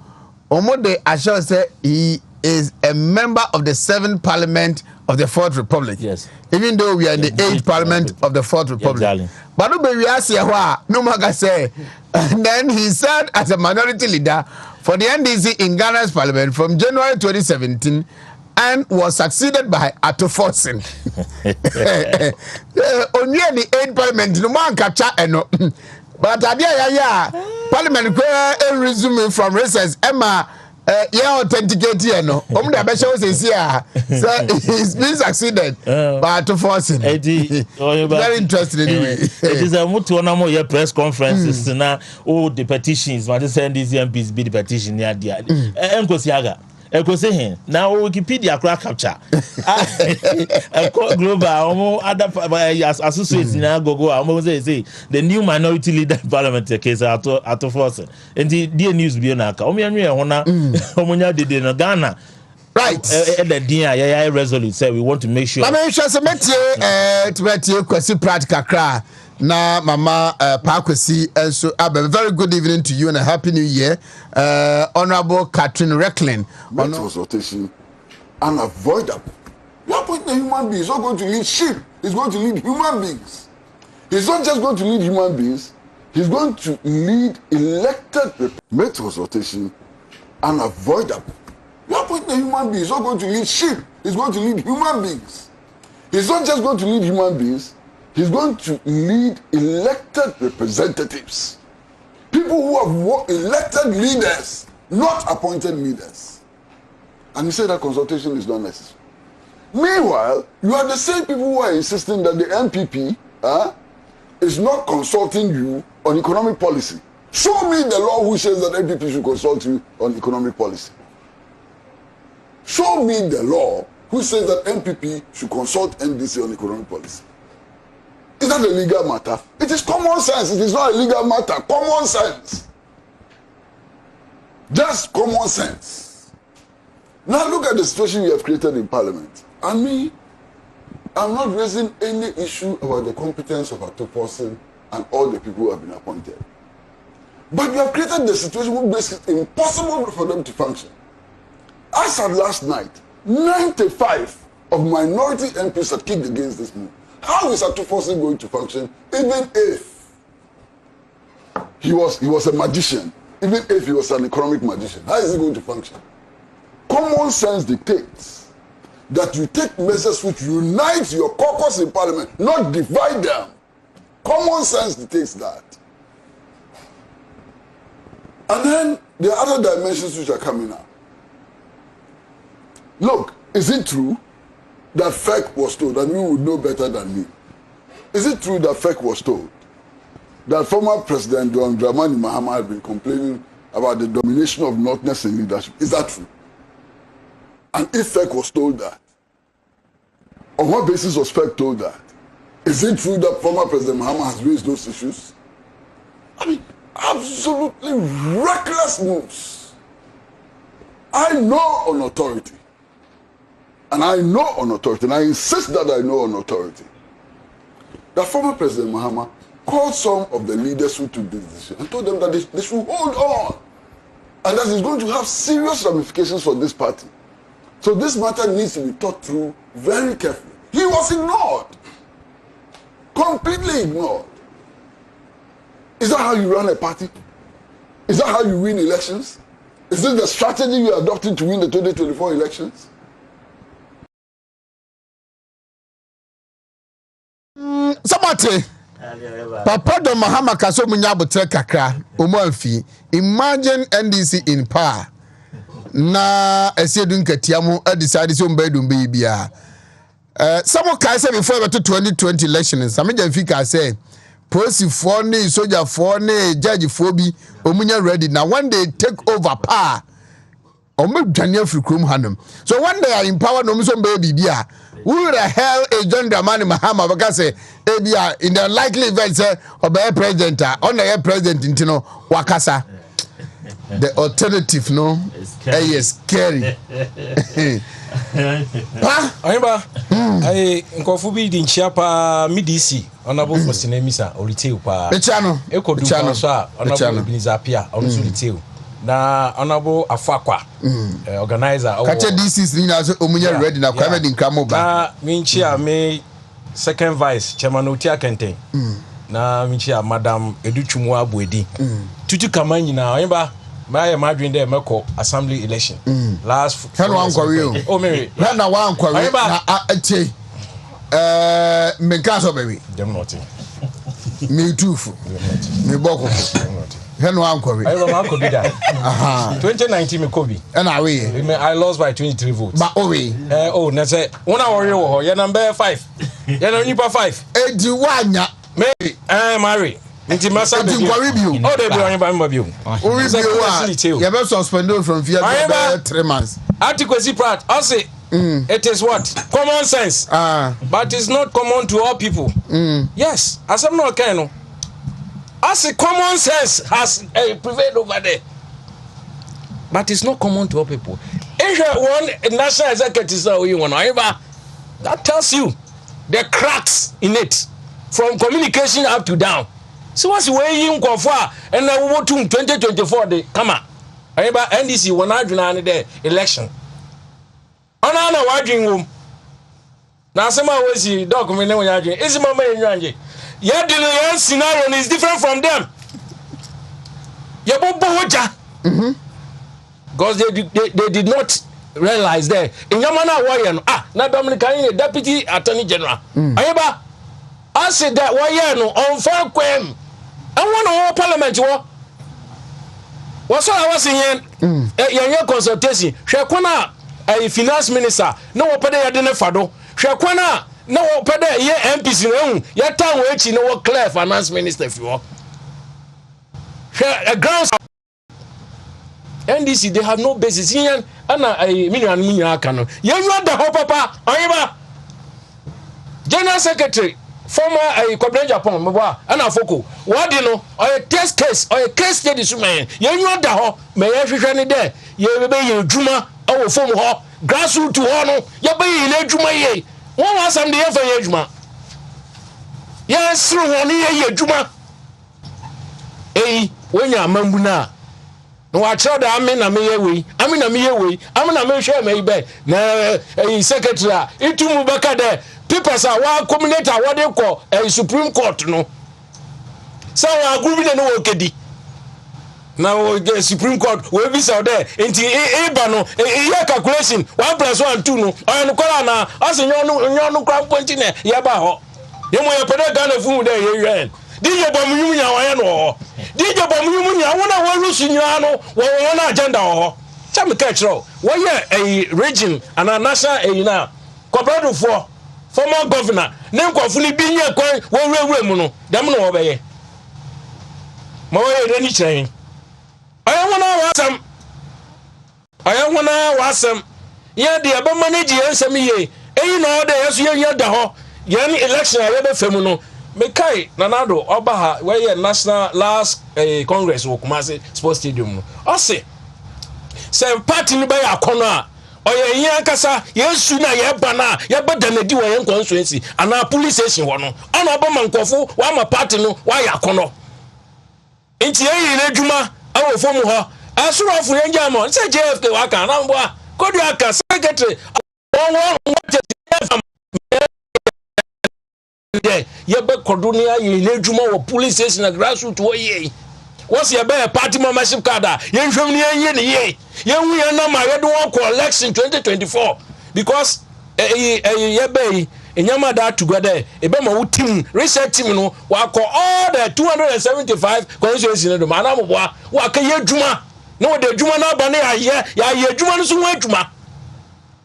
Omode Asha say he is a member of the 7th parliament of the 4th Republic. Yes. Even though we are in the 8th parliament of the 4th Republic. Exactly. But we ask no maga say. And then he served as a minority leader for the NDC in Ghana's parliament from January 2017 and was succeeded by Ato Forsen. Only the 8th parliament, no man catch eno. But parliament resume from recess. Emma Yeah, authenticate here no. The best show says here. He's been succeeded, but to force him. Very interesting anyway. It is a mutual press conferences now. Oh, the petitions. What is saying these MPs be the petition near the Nkosiaga. Ekose now Wikipedia crack capture. Global other associates now go. Almost say the new minority leader parliament case at force. And the news be on aka. Omunya did in Ghana. Right. The DIA resolute say we want to make sure. I mean, just to question practical cry. Na mama Pakwesi and so a very good evening to you and a happy new year. Honorable Catherine Recklin. Rotation unavoidable. You are putting a human being. He's not going to lead sheep. He's going to lead human beings. He's not just going to lead human beings. He's going to lead elected metros rotation unavoidable. You are putting a human being. He's not going to lead sheep. He's going to lead human beings. He's not just going to lead human beings. He's going to lead elected representatives. People who have elected leaders, not appointed leaders. And you say that consultation is not necessary. Meanwhile, you are the same people who are insisting that the MPP is not consulting you on economic policy. Show me the law who says that MPP should consult you on economic policy. Show me the law who says that MPP should consult NDC on economic policy. Is that a legal matter? It is common sense. It is not a legal matter. Common sense. Just common sense. Now look at the situation we have created in Parliament. And me, I'm not raising any issue about the competence of Atoposin and all the people who have been appointed. But we have created the situation which makes it impossible for them to function. As of last night, 95 of minority MPs had kicked against this move. How is Atoposin going to function even if he was a magician, even if he was an economic magician? How is he going to function? Common sense dictates that you take measures which unite your caucus in Parliament, not divide them. Common sense dictates that. And then there are other dimensions which are coming up. Look, is it true that FEC was told, and you would know better than me? Is it true that FEC was told that former President John Dramani Mahama had been complaining about the domination of Northness in leadership? Is that true? And if FEC was told that, on what basis was FEC told that? Is it true that former President Mahama has raised those issues? I mean, absolutely reckless moves. I know on authority. And I know on authority, and I insist that I know on authority, that former President Mahama called some of the leaders who took this decision and told them that they should hold on, and that it's going to have serious ramifications for this party. So this matter needs to be thought through very carefully. He was ignored, completely ignored. Is that how you run a party? Is that how you win elections? Is this the strategy you are adopting to win the 2024 elections? Somebody, Papa Don Mahama Kaso Munyabutre Kakra, Umwanfi, imagine NDC in power. Na Esedun Ketiamu, decided to bedum bibia. Someone can say before the 2020 elections, some Fika say, Prosi for ne, soldier for ne, judge for be, Omunya ready. Now when they take over power, Omu Daniel Frikrum Hanum. So one day I empower Nomson baby bia. Who the hell is John Dramani Mahama? Because in the likely event, of the president, on the president, Intino Wakasa. The alternative, no, is scary. Oheneba, I Nkofubi din chiapa midisi honorable for Sinemisa or retail pa. Echano. Eko du so honorable Binizapia on retail. Na honorable Afakwa organizer Kache DCs ni na omunya ready na kwa medin kramo ba. Na minchia me second vice chairman Otia Kente. Na minchia madam Educhumwa Abuedi. Tutu kamanyi na Oheneba my madrin there meko assembly election last hello ankwari oh Mary na wa ankwari na atie menkaso baby dem not me tufu me boko Heno Ankobi. I remember Kobe that. 2019 me Kobe. And I lost by 23 votes. But na say one hour your number 5. You know nipa 5. Ediwanya. Maybe Mary. Nti masa be. Oh they be on your bio. You be suspended from fear for 3 months. Article Prat, I say it is what? Common sense. But it's not common to all people. Yes, as I'm not kind of. I say common sense has prevailed over there. But it's not common to all people. If one national executive that tells you the cracks in it from communication up to down. So what's the way you go for and then we to 2024 they come on. NDC when I do the election. On our watching room. Now some always see document when you're doing is my main your delivery scenario is different from them. Your because they did not realize that in Yamana Wayan, na Dominican Deputy Attorney General. Ayeba, I said that Wayan on fair claim. I want to hold Parliament. What's all I was saying? Your consultation. Shakwana, a finance minister, no opede yadene fado. Shakwana, no opede ye MPs in your town which you know clear finance minister if you are. A grounds. NDC, they have no basis. Here, and a million canon. You know the whole papa, Ayeba. General Secretary, former Cobra Japan, and a foco. What do you know? Or a test case, or a case study, man. You know the whole, may I be there? You be your Juma, our form hall, grassroots to honor, you be in a Juma ye. What was some the for Juma? Yes, through 1 year, Juma. When you're Mambuna. No, I tell the Amin Amiye, Amin Amiye, Amin Amiye, maybe. Na secretary, itu mubaka there. People say, "Wa communator, what they call a Supreme Court, no." So I agree with no okedi. Now the Supreme Court will be so there. Inti no, calculation 1 + 1 2 no. Oyo kola na, ase nyonu kram point ne, ya ba ho. Yemo ya pede Ghana fu there ye. DJ Bamunya wa no. DJ Bamunya wona wa rusu nyina no, wo na agenda ho. Cham catch ro. Wo ye a region and a national na. Corporate for former governor, ne nkofu ni bi nye kwan wo wura mu no. Dem no wo be ye. Ma wo ye ni chen. Aya wona wasam. Ye de aba manage ensem ye. Eyi no de yeso ye da ho. Ye ni election ye be fam no. Mekai Nanado Obaha where national last congress wo Kumasi Sports Stadium no. O say party ni ba ya kono a oye yin akasa yesu na ye ba na ye ba danadi wo yen constituency ana police station wo no ana oba mankofo wa ma party no wa ya kono enti ye na adwuma awo fo mu ho asorofo ye njamo say JFK wa kan na mbo a kodu aka secretary ye be kodonia ye nedwuma wo police station na grassroots wo ye what's your be party membership card ye nhwem ne ye ne ye hu ye na ma ye do won election 2024 because ye be enyama that together e be ma wo team research team no wa call all the 275 constituencies no do ma na mo boa wa ka ye dwuma no de dwuma na ba ne ye dwuma no so wo dwuma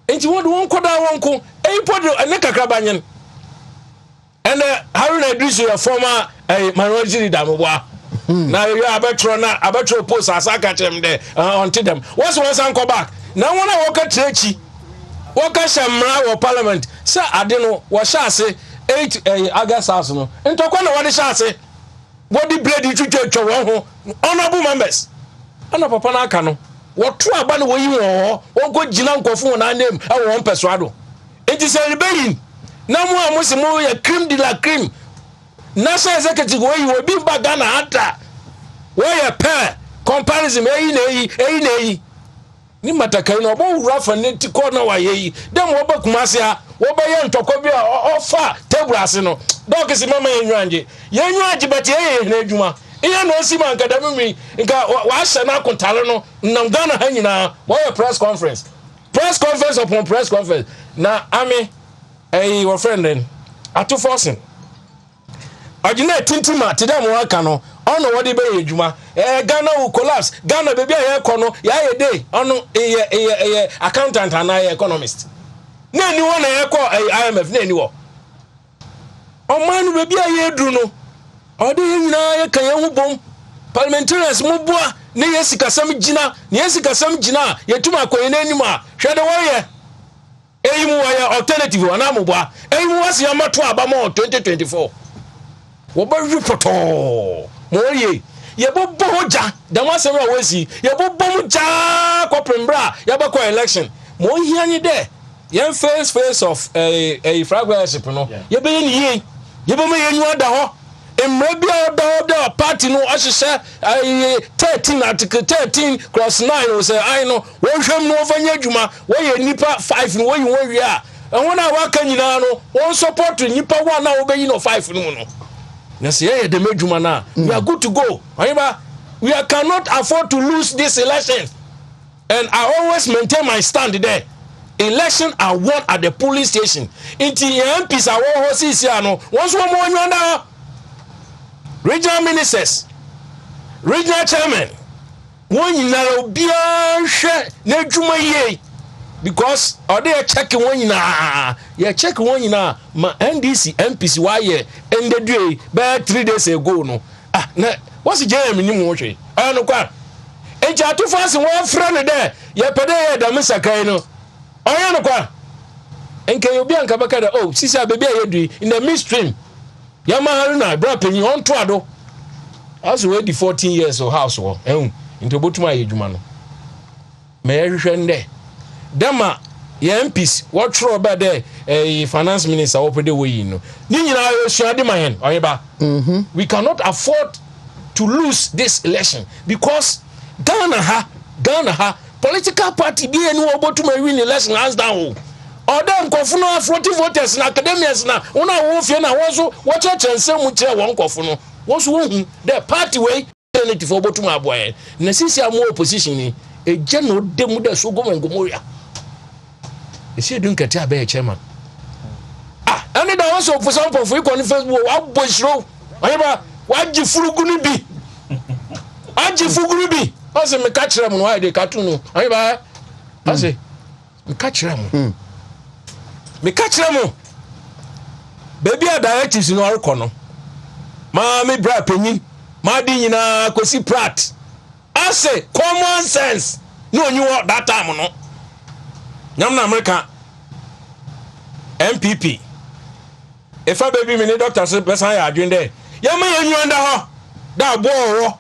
enti wo do won koda won ko podo ne kakra banyen. And Haruna Idris, your former minority leader, now you are better post as I catch them there until them. What's once I go back? Now when I walk at Trechi, walk at Shamra or Parliament, sir, I don't know what shall say 8 August house. And talk on what shall say. What the bloody church honorable members. And a papa Nakano. What true about the way you are, or good Jinan Kofu and name, I won't persuade. It is a rebellion. Na mo amusimo ya cream de la cream national executive wey you be back Ghana ata wey ya pair comparison eyi ni matakai no bo wura fa ne ti ko na wa yeyi dem wo ba Kumasi a wo ba ye ntoko bi a ofa table ase no dog si mama yenwanje beti ye na adwuma iya no si man kada mi nka wa hye na kontale no nam Ghana ha nyina wo ya press conference upon press conference na ami your friend then atu forcing ajina tintima tedam waka no ono wode be yedwuma Ghana will collapse. Ghana baby a kono ya day ono accountant and economist. Na ni won na IMF na ni wo. O man baby a dru no. O de nyina ye kan ye hu bom. Parliamentarians mo boa ne yesikasam gina, ne yesikasam gina yetuma akoye na anim a hwede wo ye. Eyimu wa ya alternative ana mo boa. Eyimu wase ya mato aba mo 2024. Wo ba repoto. Mo ye yebo boja da wasem a wasi yebo bom ja kopembra yebo ko election mo hia ni de yen face of a fragmentation no yebe ni ye yebo me yenyu da ho emre bia da party no ahyehye 13 article 13 cross 9 o say I no wo hwem no ofanya adwuma wo ye nipa 5 no wo yi wo wi a wona waka nyina no won support nipa 1 na wo be yi no 5 no no. Yes, yeah, the major na. We are good to go. We cannot afford to lose this election. And I always maintain my stand there. Election are won at the polling station. Inti MPs are won horses here no. Once one more you regional ministers, regional chairman. One you know be na juma ye. Because or they check one na yeah check one na ma NDC MPC why and the day by 3 days ago no na what's the jam ni mo hwe no kwa enja to fast one friend there ya pede da misakai no oya no kwa enke obi anka baka da oh sisi baby ayedui in the midstream ya ma haruna bra penyi on to ado as we the 14 years of house wo into botuma ayedwuma no me hwehwe nde Dema MPs what throw about there a finance minister open the way no ni nyina suade man oyeba we cannot afford to lose this election because Ghana ha political party be any obotuma win election hands down or dem kofu no 40 voters na academics na una wo fie na wonso wo chechense mu kire won kofu no wonso wo hu the party way alternative for obotuma aboye na sisi am opposition ni e geno dem da so gomengomoria. You see, doing Katia Bay chairman. And then also for some of you on Facebook, what boys row? What you full gonna be? What you full gonna be? I say, me catch them why they cartoon. I say, me catch them. Me catch them. Baby, I directives in our corner. Mammy bra penny, my dinner, Kosi Pratt. I say, common sense. No, you want that time or not? Nyamna America MPP if a baby me doctor say person ya adwen there ya me yenyu nda ho da bo wo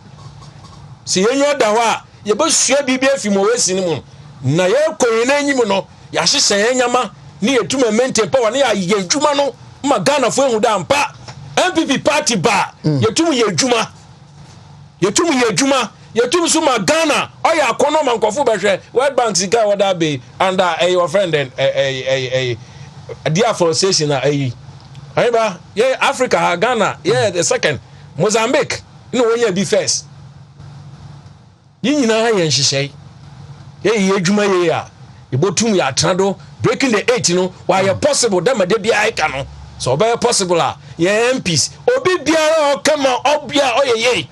si yenyu da ho a ye be sua bibia fi mo wesi ni mu na ye koyin na enyim no ya hyehye yenyama ni etuma maintain power na ya yedwuma no ma Ghana fo ehu da mpa MPP party ba yetum yedwuma yetum suma Ghana oya akono mankofo behwe World Bank sika wada be under your friend and dear association ayba yeah Africa Ghana yeah the second Mozambique no one be first nyina ha yen hyehyey yedwuma ye a ebotum ya trado breaking the 8 no why possible dem de bia ika no so be possible yeah MPs obi biara o kama obia oyeye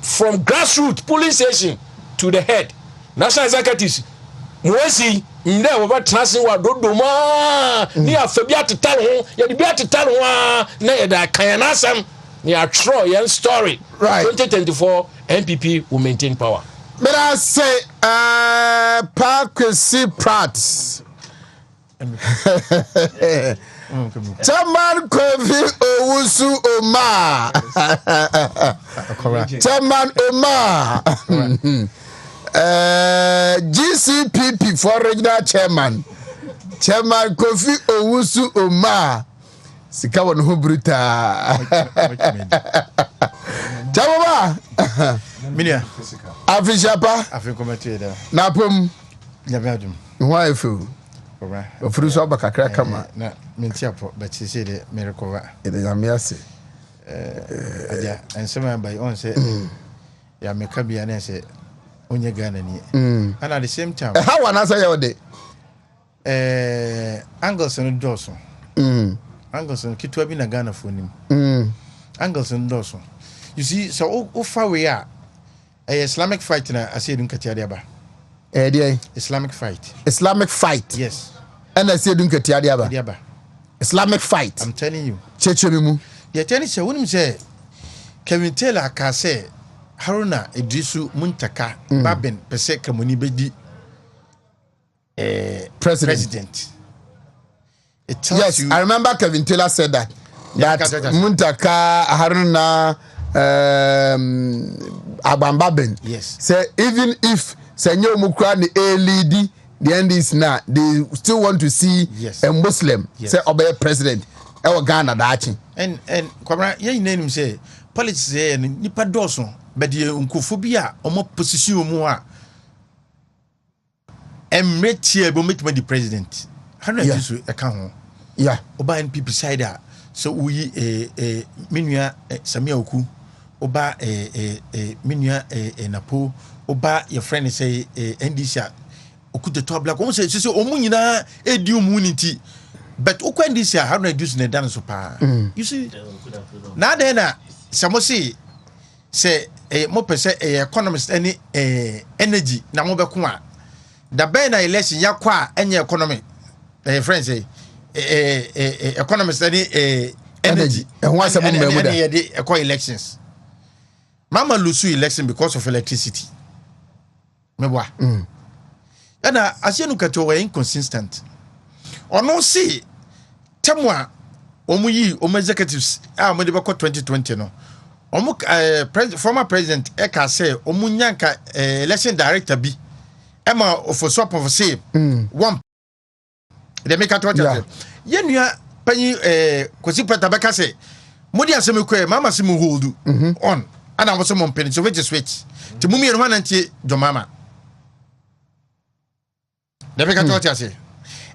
from grassroots polling station to the head national executives mwesi mde wo trasin wa dodoma ni afabia tetare ho ye de bia tetare ho na ye da kan na asem ni atro yen story right 2024 MPP will maintain power. But I say Parkwesi Pratt Chairman Kofi Owusu Omar. Chairman Omar. GCPP for regional chairman. Chairman Kofi Owusu Omar. Sikawa no bruta. Chairman. Minia. Afishapa. Afikomete da. Napum. Nyabadum. Why fu? Ofuru so abakakra kama na mentiapo but say the miracle ede yamiase adia ensema by on say ya meka bia na say onye Ghana ni and at the same time how wana say you dey angles no doso angles no kitwa bi na Ghana for nim angles no doso you see so o fa we a Islamic fight na ase dun katia dia ba. Dia Islamic fight. Islamic fight. Yes. And ase dun katia dia ba. Dia ba. Islamic fight. I'm telling you. Cheche mu. Ya tell say wonim say Kevin Taylor ka say Haruna Idrisu Muntaka Babin pese kamuni bedi president. It tells Yes, you, I remember Kevin Taylor said that. That Muntaka Haruna Abambabin. Yes. Say even if Senyo Mukra the ALD the NDs now they still want to see a Muslim say obey president. Ewa Ghana dachi. And kwabra ye name say politics say nipa doso but the unkofobia omo position mu a emretie bo meet the president. How do you account? Yeah. Oba NPP side a so we minua Samia Oku oba minua Napo oba your friend say NDC oku the top black say omu nyina edi omunity but okwa NDC how do reduce the dance pa you see na then na samosi say mo pese economist any energy na mo be ko a da ben na election yakwa enye economy friends say economist any energy and why some the elections mama lose election because of electricity meboa and asienu kato were inconsistent ono see temwa omuyi executives mo de beko 2020 no former president eka say omunyanka election director bi ema of swap of say one de make at what yenua pani kosi peta beka say modi asem ko mama sim hold on ana wo so mo pen so which switch ti mumi no hanantie jomama de make at what say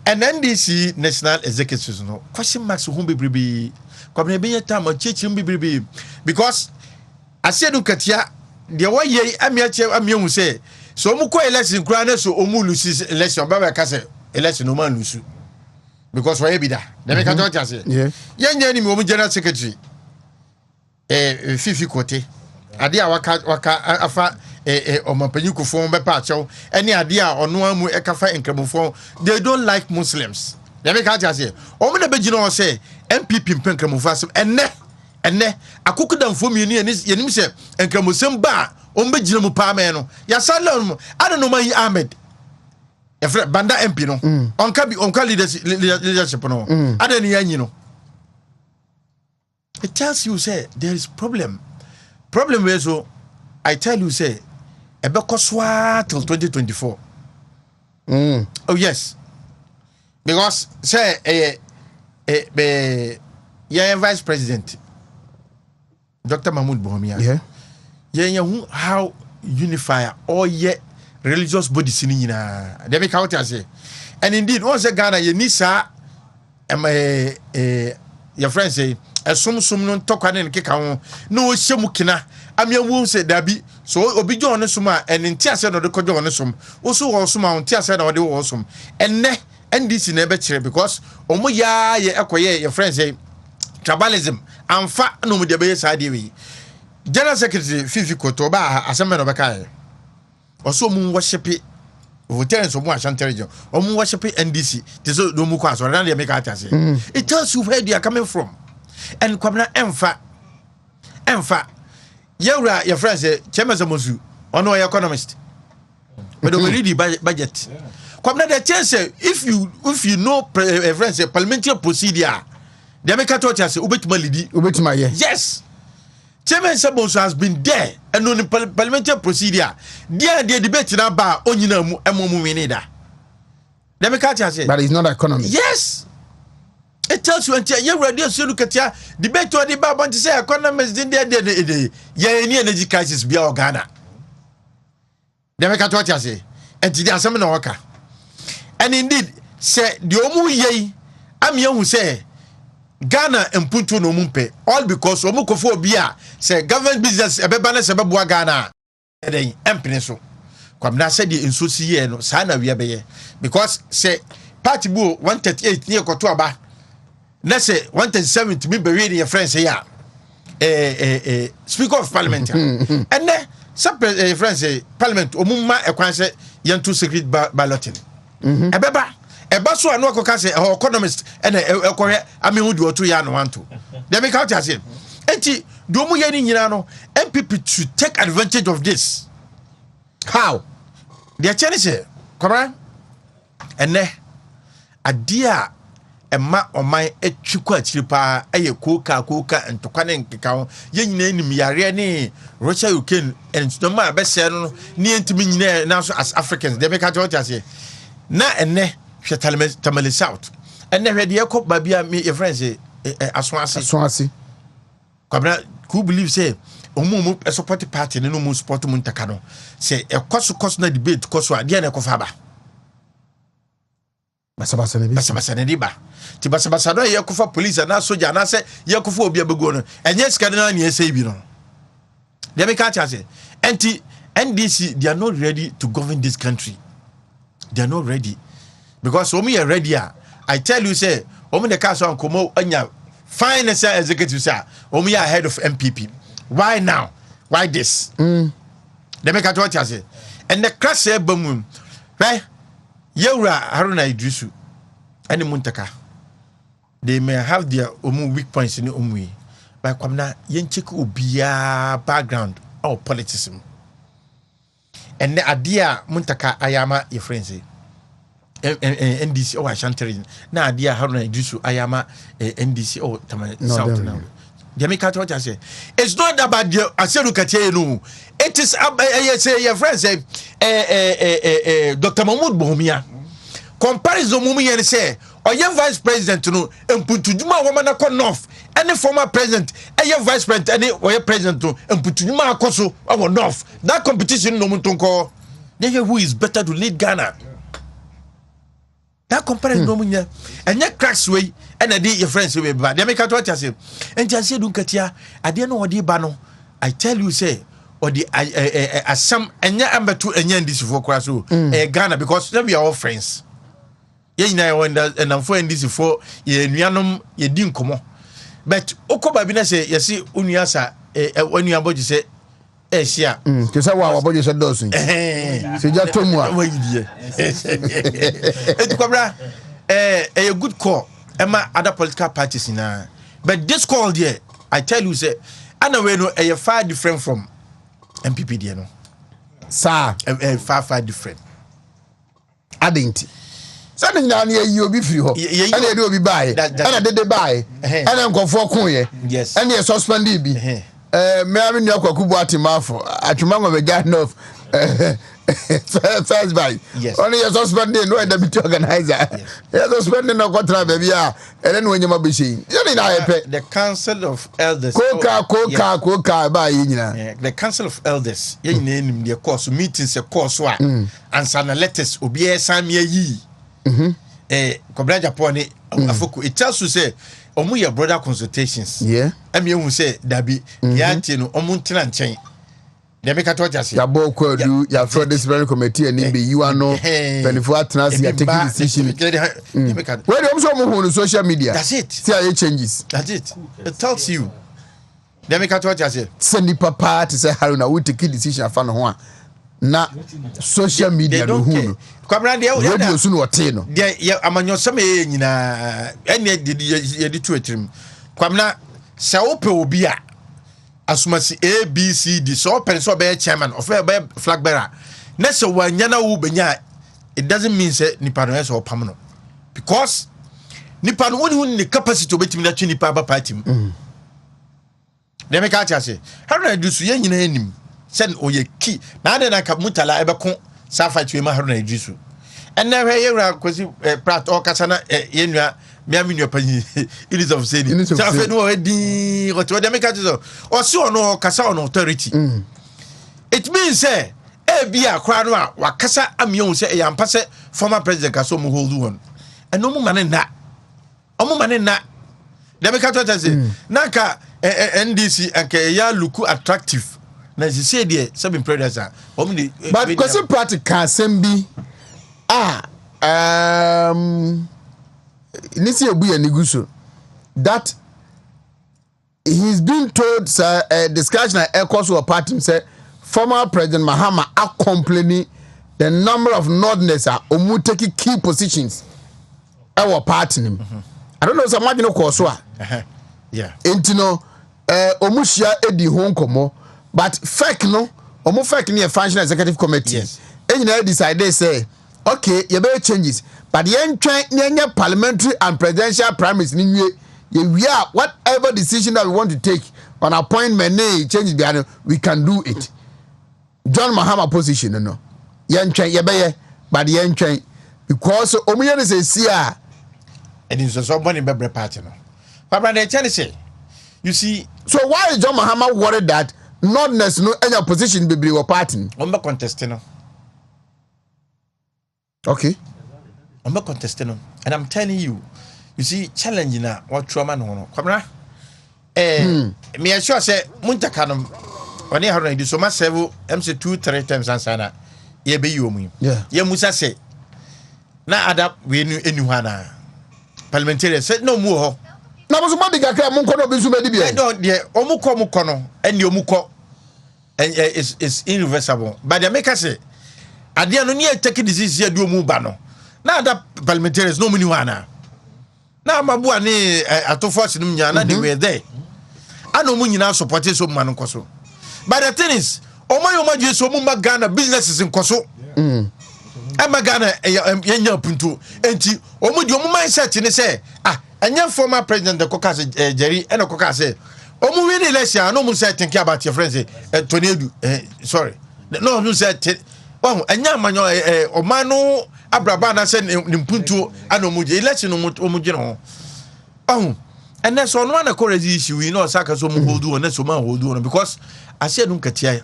and NDC national executives no question marks who be kwabna be time chechi be because asiedu katia de wa ye amiahu say so mu ko election kura na so omu lose election baba ka say election no man lose because why be that they make at what say yeah ni mu general secretary fifi kote ade a waka afa omapanyi kofo be pa achew ene ade a ono amu ekafa enkramofo they don't like Muslims they make at say o me na begina o say MPP mpenkramofo asem enne akukuda mfomi ni yenim se enkramosem ba o mbegina mu pa me no ya salon ada no mai Ahmed efre banda MP no onka leadership no ada ni yanyi no it tells you say there is problem where so I tell you say ebekoswa till 2024 oh yes because say vice president Dr. Mahmoud Bohomia how unify all religious bodies in nyina they make out say and indeed once Ghana you need sa your friend say esum no tokwane ne keka ho na o hyemu kina amia wu se dabi so obi jo ne suma en ntiase no de kojo ne sum o so wo suma ntiase na wo de wo sum enne NDC na be kire because omo ya ye ekoye your friend say tribalism amfa no mu de be sa de wi general secretary fifi koto ba aseme no be kai o so mu worship voter so mu ashanti region o mu worship NDC te so do mu kwa so na de make out say it tells you where they are coming from. And kwabna emfa yewra your friends chemeza mozu ono economist but we read the budget kwabna the chance if you know friends parliamentary procedure they make at what say ubetima yes chemeza mozu has been there and on parliamentary procedure there the debate na ba onyina mu emomu winida they make at say but it's not economic yes. It tells you until you ready to look at ya debate or the Bible to say economists in there any energy crisis be our Ghana. They make at what you say. And today some no worker. And indeed, say the omu ye am you who say Ghana and Punto no mumpe all because omukofo bia say government business ebebana se beboa Ghana. Then empeneso. Kwamna said the insusi ye no sana we be because say party bu 138 near Kotoaba. Let's say 137 to be buried in your friends here. Speaker of Parliament. And then some friends say parliament omuma ekwan say yentu secret balloting ebeba eba so anu akoka say economist and ekore amehu di otu ya no wanto dem make out say enti do mu ye ni nyina no MPP to take advantage of this. How? They change say kwara ene adia ema oman etwikwa achiri pa eye koka ntokwane nkeka ho ye nyina enim yare ne Russia Ukraine and ma be se no ne entimi nyina na so as Africans they make out say na ene hwe tamale south ene hwe de yakop ba bia me your friends asonase kwabra who believe say omumu support party no mu support mu ntaka no say ekoso na debate koso ade na ekofa ba basabasa ne diba ti basabasa no yekofa police na soldier na say yekofa obi abego no enye sika na na ese bi no they make out say NDC they are not ready to govern this country. They are not ready because when we are ready I tell you say when the council komo anya finance executive say when we are ahead of MPP. Why now? Why this? They make out what you say. And the class say boom, right? Yewra Haruna Idrisu and Muntaka. They may have their weak points in the umwi. But kwamna yencheku ubia background or politicism. And the idea Muntaka ayama your friends NDC or Ashanti. Na idea Haruna Idrisu ayama NDC or South now. They make out what I say. It's not about the Aserukatie no. It is say your friend say Dr. Mahmoud Bohumia. Comparison mumi and say or your vice president no and put to Juma woman a north. Any former president, your vice president, any or your president to and put to Juma Koso or north. That competition no muntonko. Then who is better to lead Ghana. That comparison no munya and your cracks way and I did your friends way bad. They make out what I say. And just say Dunkatia, I didn't know what the bano. I tell you say or the some and ya amber to and this for Krasu Ghana because we are all friends. Ye na wonder and I'm for this for ye nuanum ye din komo. But Okoba Bina say you see Uniasa when you about you say Asia. Kesa wa aboje se dosun. Se ja tomu a. It kwabra a good call. Emma other political parties in but this call there, I tell you say ana we no far different from MPP there no. Sir, far different. Adenti. Sani na ni yi obi firi ho. Ana e de obi bae. Ana de bae. Ana nkofo kun ye. Yes. Ana e suspend bi. Me am ni akwakubu atimafo. Atuma be get enough. First by. Yes. Only you suspended no deputy organizer. You suspended no contract baby and then when you be seeing. The Council of Elders. Koka by the Council of Elders. You name the course meetings a course one and sana letters obi samia yi. Kobraja poni afoku it tells you say omu your brother consultations. Yeah. Emi say dabi yanti no omu ntina nchen. They make a torture. Ya boko do ya fraud disciplinary committee and be you are no 24 hours you take decision. Where you also move on social media. That's it. See how it changes. That's it. It tells you. They make a torture. Send papa to say Haruna we take decision afan ho na social media no hu. Kwabra de radio so no te no. De amanyo some nyina ene de tu etrim. Kwamna sa ope obi a asumasi ABCD so person be chairman of a flag bearer na so wanyana wo benya it doesn't mean say nipa no so pam no because nipa no woni ni capacity obetimi na twi nipa ba party dem make a say how na do so yen nyina anim sen oye key na ade na ka mutala ebeko safa twi ma haruna edisu enne hwe yewra kosi prat o kasa na yenua miami pani it is of saying safa no edi what dem make a so o si ono kasa on authority it means say bia kra no a wakasa amion say e ampa say former president kaso mo hold on and no man na omo man na dem make a say naka NDC anke ya look attractive na she say there seven predators but because practical assembly Nisi Obuya Niguso that he's been told discussion at Ecos or party say former President Mahama accompanying the number of Northerners are taking key positions. Our party. I don't know some imagine no course. Yeah. Intino omushia edi hon komo, but fake no omo fake ni a functional executive committee. Yes. And you decide they say, okay, you better changes, but the end parliamentary and presidential primaries we are whatever decision that we want to take on appointment changes behind we can do it. John Mahama position no. But the end train because omuya say see and it's somebody be party no. Papa they tell say you see so why is John Mahama worried that not necessarily any position be your party? On be contesting no. Okay. On be contesting no. And I'm telling you see challenge na what trauma no. Kwabra me sure say muntaka no oni haruna di so ma serve MC 2-3 times ansana ye be yi omu. Yeah. Ye musa say na ada we enu hana parliamentarian say no mu ho na boso ma diga kra mon kono bi so medi bi no de omuko no eni omuko is irreversible but the make say ade no ne take decision ade omu ba no na ada parliamentarians no mu ni hana na mabu ani atofo sinum nya na they were there ano mu nyina support so man nkoso but the thing is omo je so mu Ghana businesses nkoso ama Ghana yenya puntu enti omo di omo mindset ni say anya former president the caucus Jerry and caucus say omo win election no mu say think about your friends Tonedu sorry no mu say oh anya manyo omano abraba na say ni puntu ano mu je election omo je no oh and that's on one crazy issue we know saka so mu hold on so man hold on because I said nkatia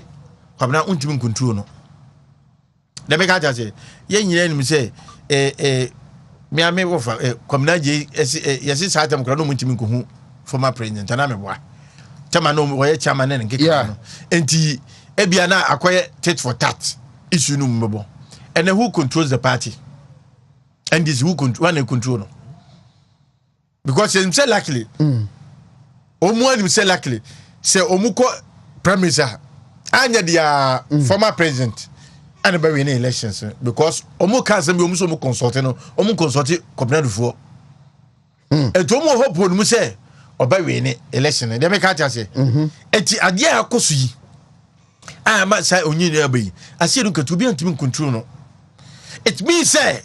kwabna untimi control no the make I say ye nyina ni say me ame wo fa kwamna je yes satam kra no muntimi ko hu former president na me boa chama no wo ye chama na nkeka no enti ebia na akoye tit for tat issue no mbebo and who controls the party and this who control no because him say luckily omu him say luckily say omuko prime minister anya dia former president and be winning elections because omu kan say omu so mu consult no omu consult community for eto omu hope no say oba winning election dem make catch say enti ade akoso yi ma say onyi na abayi ase no katu bi antimi control no it means say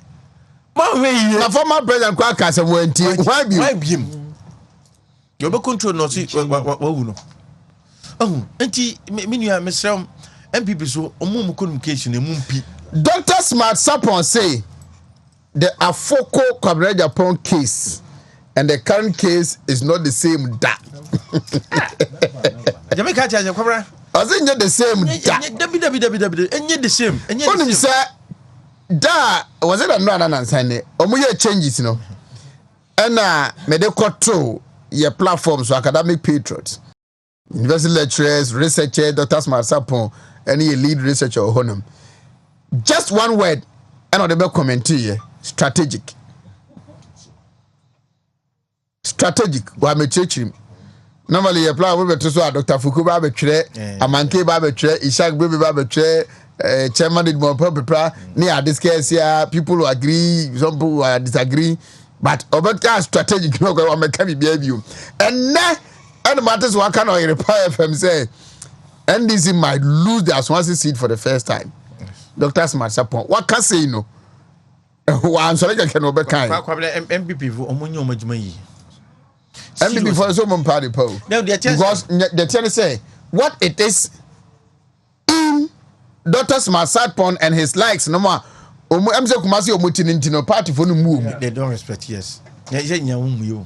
na former president kwa kasa wanti why be you be control no see wawu no enti menu a mesrem MPP so omum communication emumpi Dr. Smart Sapon say the Afoko Kwabena Japan case and the current case is not the same da. Jamaica charge Kwabena As in the same da. The same. Only say da was it a no answer omuye changes you know. And me de control your platforms so academic patriots. University lecturers, researchers, Dr. Smart Sapon, any lead researcher or honum. Just one word, and on the back comment here, strategic. Strategic. Why me church him? Normally, you apply with Dr. Fukuba betre, Amanke betre, Ishak baby betre, Chairman did more pepper. Near this case here, people who agree, some people who disagree, but about strategic. No, go on, make me behave. And now. And matters what kind of reply FM say NDC might lose their Swansea seat for the first time. Dr. Smart Sapon. What can say no? I'm sorry I can obey kind. MPP for omonyo majuma yi. MPP for so mon party po. Because the tell say what it is in Dr. Smart Sapon and his likes no more. MZ Kumasi omutini party for no move. They don't respect yes. Yeah.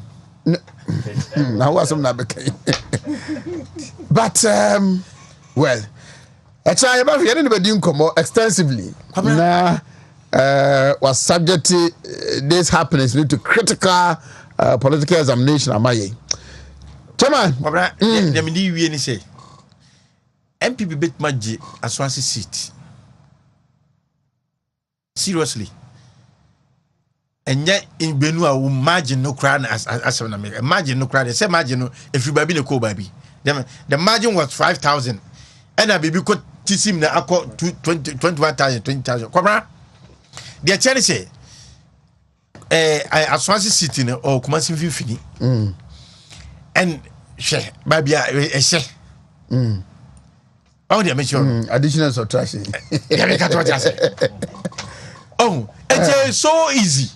Now was some but well actually about anybody come extensively now was subject to this happenings to critical political examination amaye chairman dem di wie ni say MPP bet maji Swansea seat seriously. And yet in Benua will margin no crown as imagine no crown. Say margin no if you baby no co baby. The margin was 5,000. And a baby could tisim na akọ 21,000 20,000 kwabra de chere say Aswansi City no or Kumasi Fifini and she babia oh they mention additional subtraction yeah make what I say oh it's so easy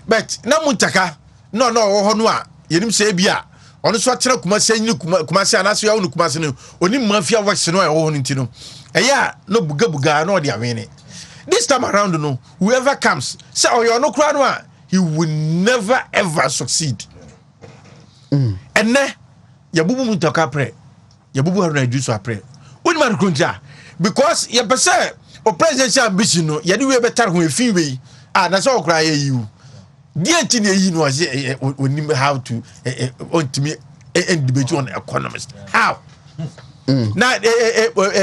but na muntaka no ho no a yenim say bia ono so atira Kumasi anaso ya onu Kumasi no oni mafia wax no e ho nti no eya no buga no de awene this time around no whoever comes say oh you no kra no a he will never ever succeed and ne yabubu muntaka pre yabubu haruna juice apre oni man kunja because ye pese o presidential ambition no ye de we better ho efin we na so okra ye you die nti ne yi no onim how to ontimi and debate on economist how na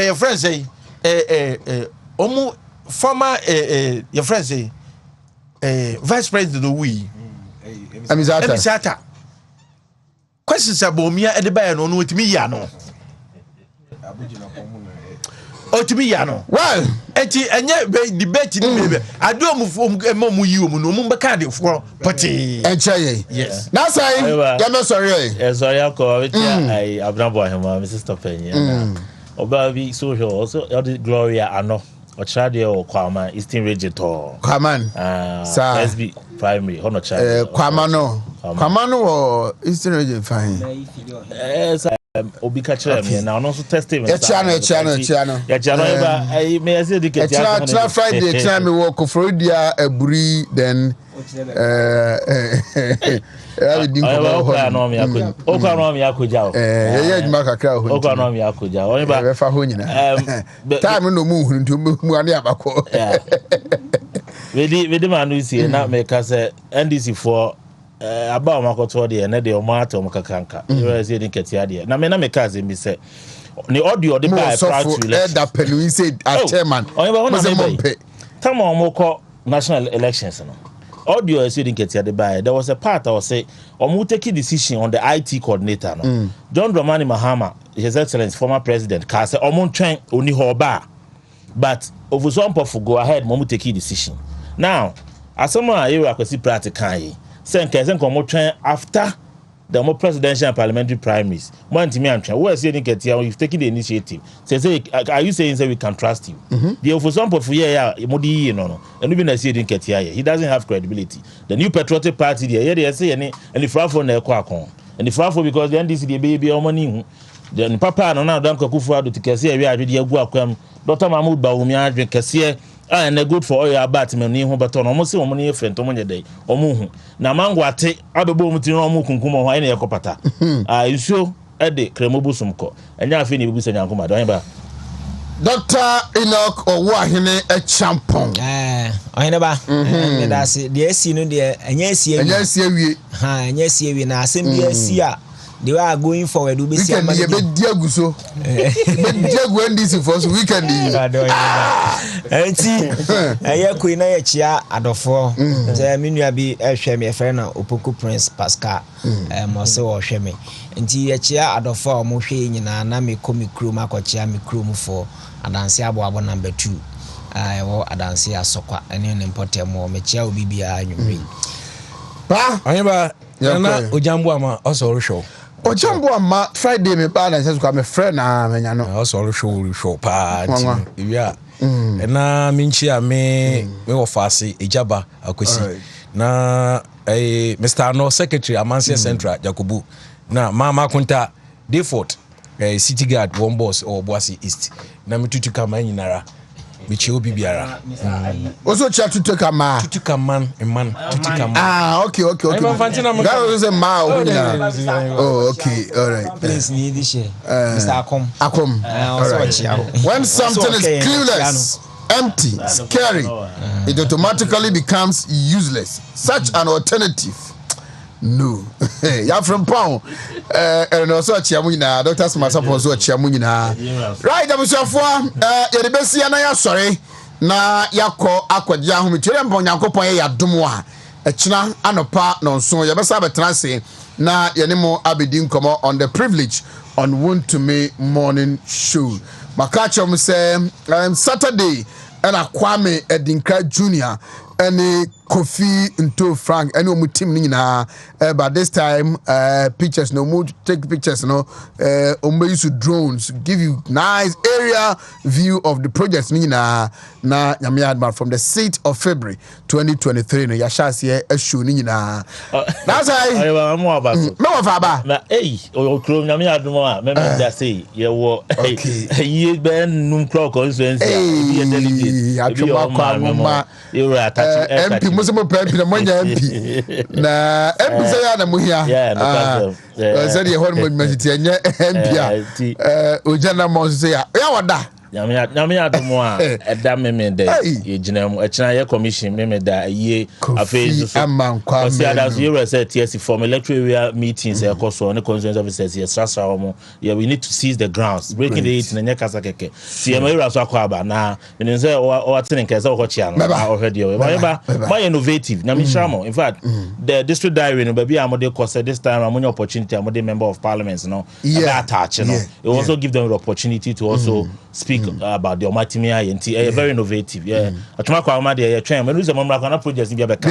your friend say omu former your friend say vice president of we Emisata questions about me e de ba no no otimi ya no otimi ya no well eti enye debate ni mebe ado mu yi omu no mu beka de for party enche yes na say ya me sorry sorry akọ we I abnabo ahema my sister penny oba bi social also the Gloria ano ochade o kwama Eastern region to kwaman SB primary hono child kwama no Eastern region fine obi ka kire me na ono so testing ya chano eba me say the ketia Friday try me work for dia aburi then okwa no mi akoja ye juma kakra ho okwa no mi akoja oni ba be fa ho nyina time no mu hunu ntu mu ane abako we di manu si na me ka say NDC for about makoto de na de o ma ato makakanka you say the ketia de na me ka say me say ni audio de by proud to let that pelu said chairman oni ba wona be tam o moko national elections no audio is saying get the buy. There was a part I was say take decision on the IT coordinator no. John Dramani Mahama, His Excellency former president, ka say train oni hoba. But over some for go ahead take decision. Now, as someone you akwesi practical say nken train after the more presidential and parliamentary primaries. Montimi antwa. Where say get here you've taken the initiative. Say are you saying say we can trust you? The for some for yeah modi no. And even I say get here. He doesn't have credibility. The new patriotic party there they say any and the frafo na ekwa and the frafo because the NDC the baby o money then papa no na dan kwakufu ado tikese we adwede agu akwam Dr. Mahmoud Bawumi adwen kese and good for all your abatment ni ho beto no mo se mo ne friend to mo nyedai omo hu na mangwate abebo mu ti no mo kunkum ho ene yakopata iso ede kremobu sumko enya afi ni bibusa nyankoma don ba Dr. Enoch Owahene a champon Oheneba me da se de asi no de enya asi awie na asem bi asi a they are going forward we be see am be diagu so be diagu NDC for so weekend enti eye ko na ye chia adofo say me nua bi ehwe me friend na Opoku Prince Pascal mo se wo hwe me enti ye chia adofo mo hwe nyina na me komi krom akochia me krom for adanse abo number 2 wo adanse asokwa ene ne important mo me chia obi bia anwuri ba Oheneba na ojambo ama osoro show Ojambo ama Friday me ba na se me friend na menya no osoro show pa tia na minchi a me wo fase ejaba akwesi na Mr. No Secretary Amansia Central Jacobu na mama kunta default city guard one boss or bossy east na mitutu kama nyinara bichi obi biara also chat to take a man okay that was a man okay all right please need this Mr. Akom all right when something is clueless empty scary it automatically becomes useless such an alternative no ya from pound and also chiamu nyina Dr. Smasapo so chiamu nyina right abusuafo ye de besia na ya sori na yakọ akwadia ahometire mpo Nyankopon ya dom a echina anopa no nso ye besa betranse na ye ne mo abedi nkomo on the privilege on WONTUMI morning show Makachom say Saturday and Kwame Edinka Jr. and Kofi into Frank and no team nina but this time pictures no more take pictures no use drones give you nice area view of the projects nina na nyamiadma from the 6th of February 2023 no yashase show nina that's I more about no faba na okro nyamiadma me da say ye wo ye ben num clock constituency e be delegate e be your mama you were attaching Muslim MP na monya MP na MP say ya na muhia said ye hon university enye MP ojana mo say ya wada nyame adomo a eda meme de ye ginam echina ye commission meme da ye afezu so amankwa see that you were said TSC from electoral area meetings e koso on constituency officers ye strasa omo yeah we need to seize the grounds breaking the 8 na nya kasa keke see ye mayura so akwa aba na menin say o atene nke say o chia no already o my innovative na me shamo in fact the district diary no baby amode course this time amonya opportunity amode member of parliament no attach no it also give them the opportunity to also speak about the WONTUMI INT very innovative atuma kwa ma de twen me use mamra kwa na projects bi abeka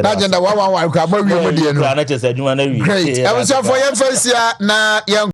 na agenda 111 kwa ma wi mo de no na chese adwuma na wi great I was for your first year na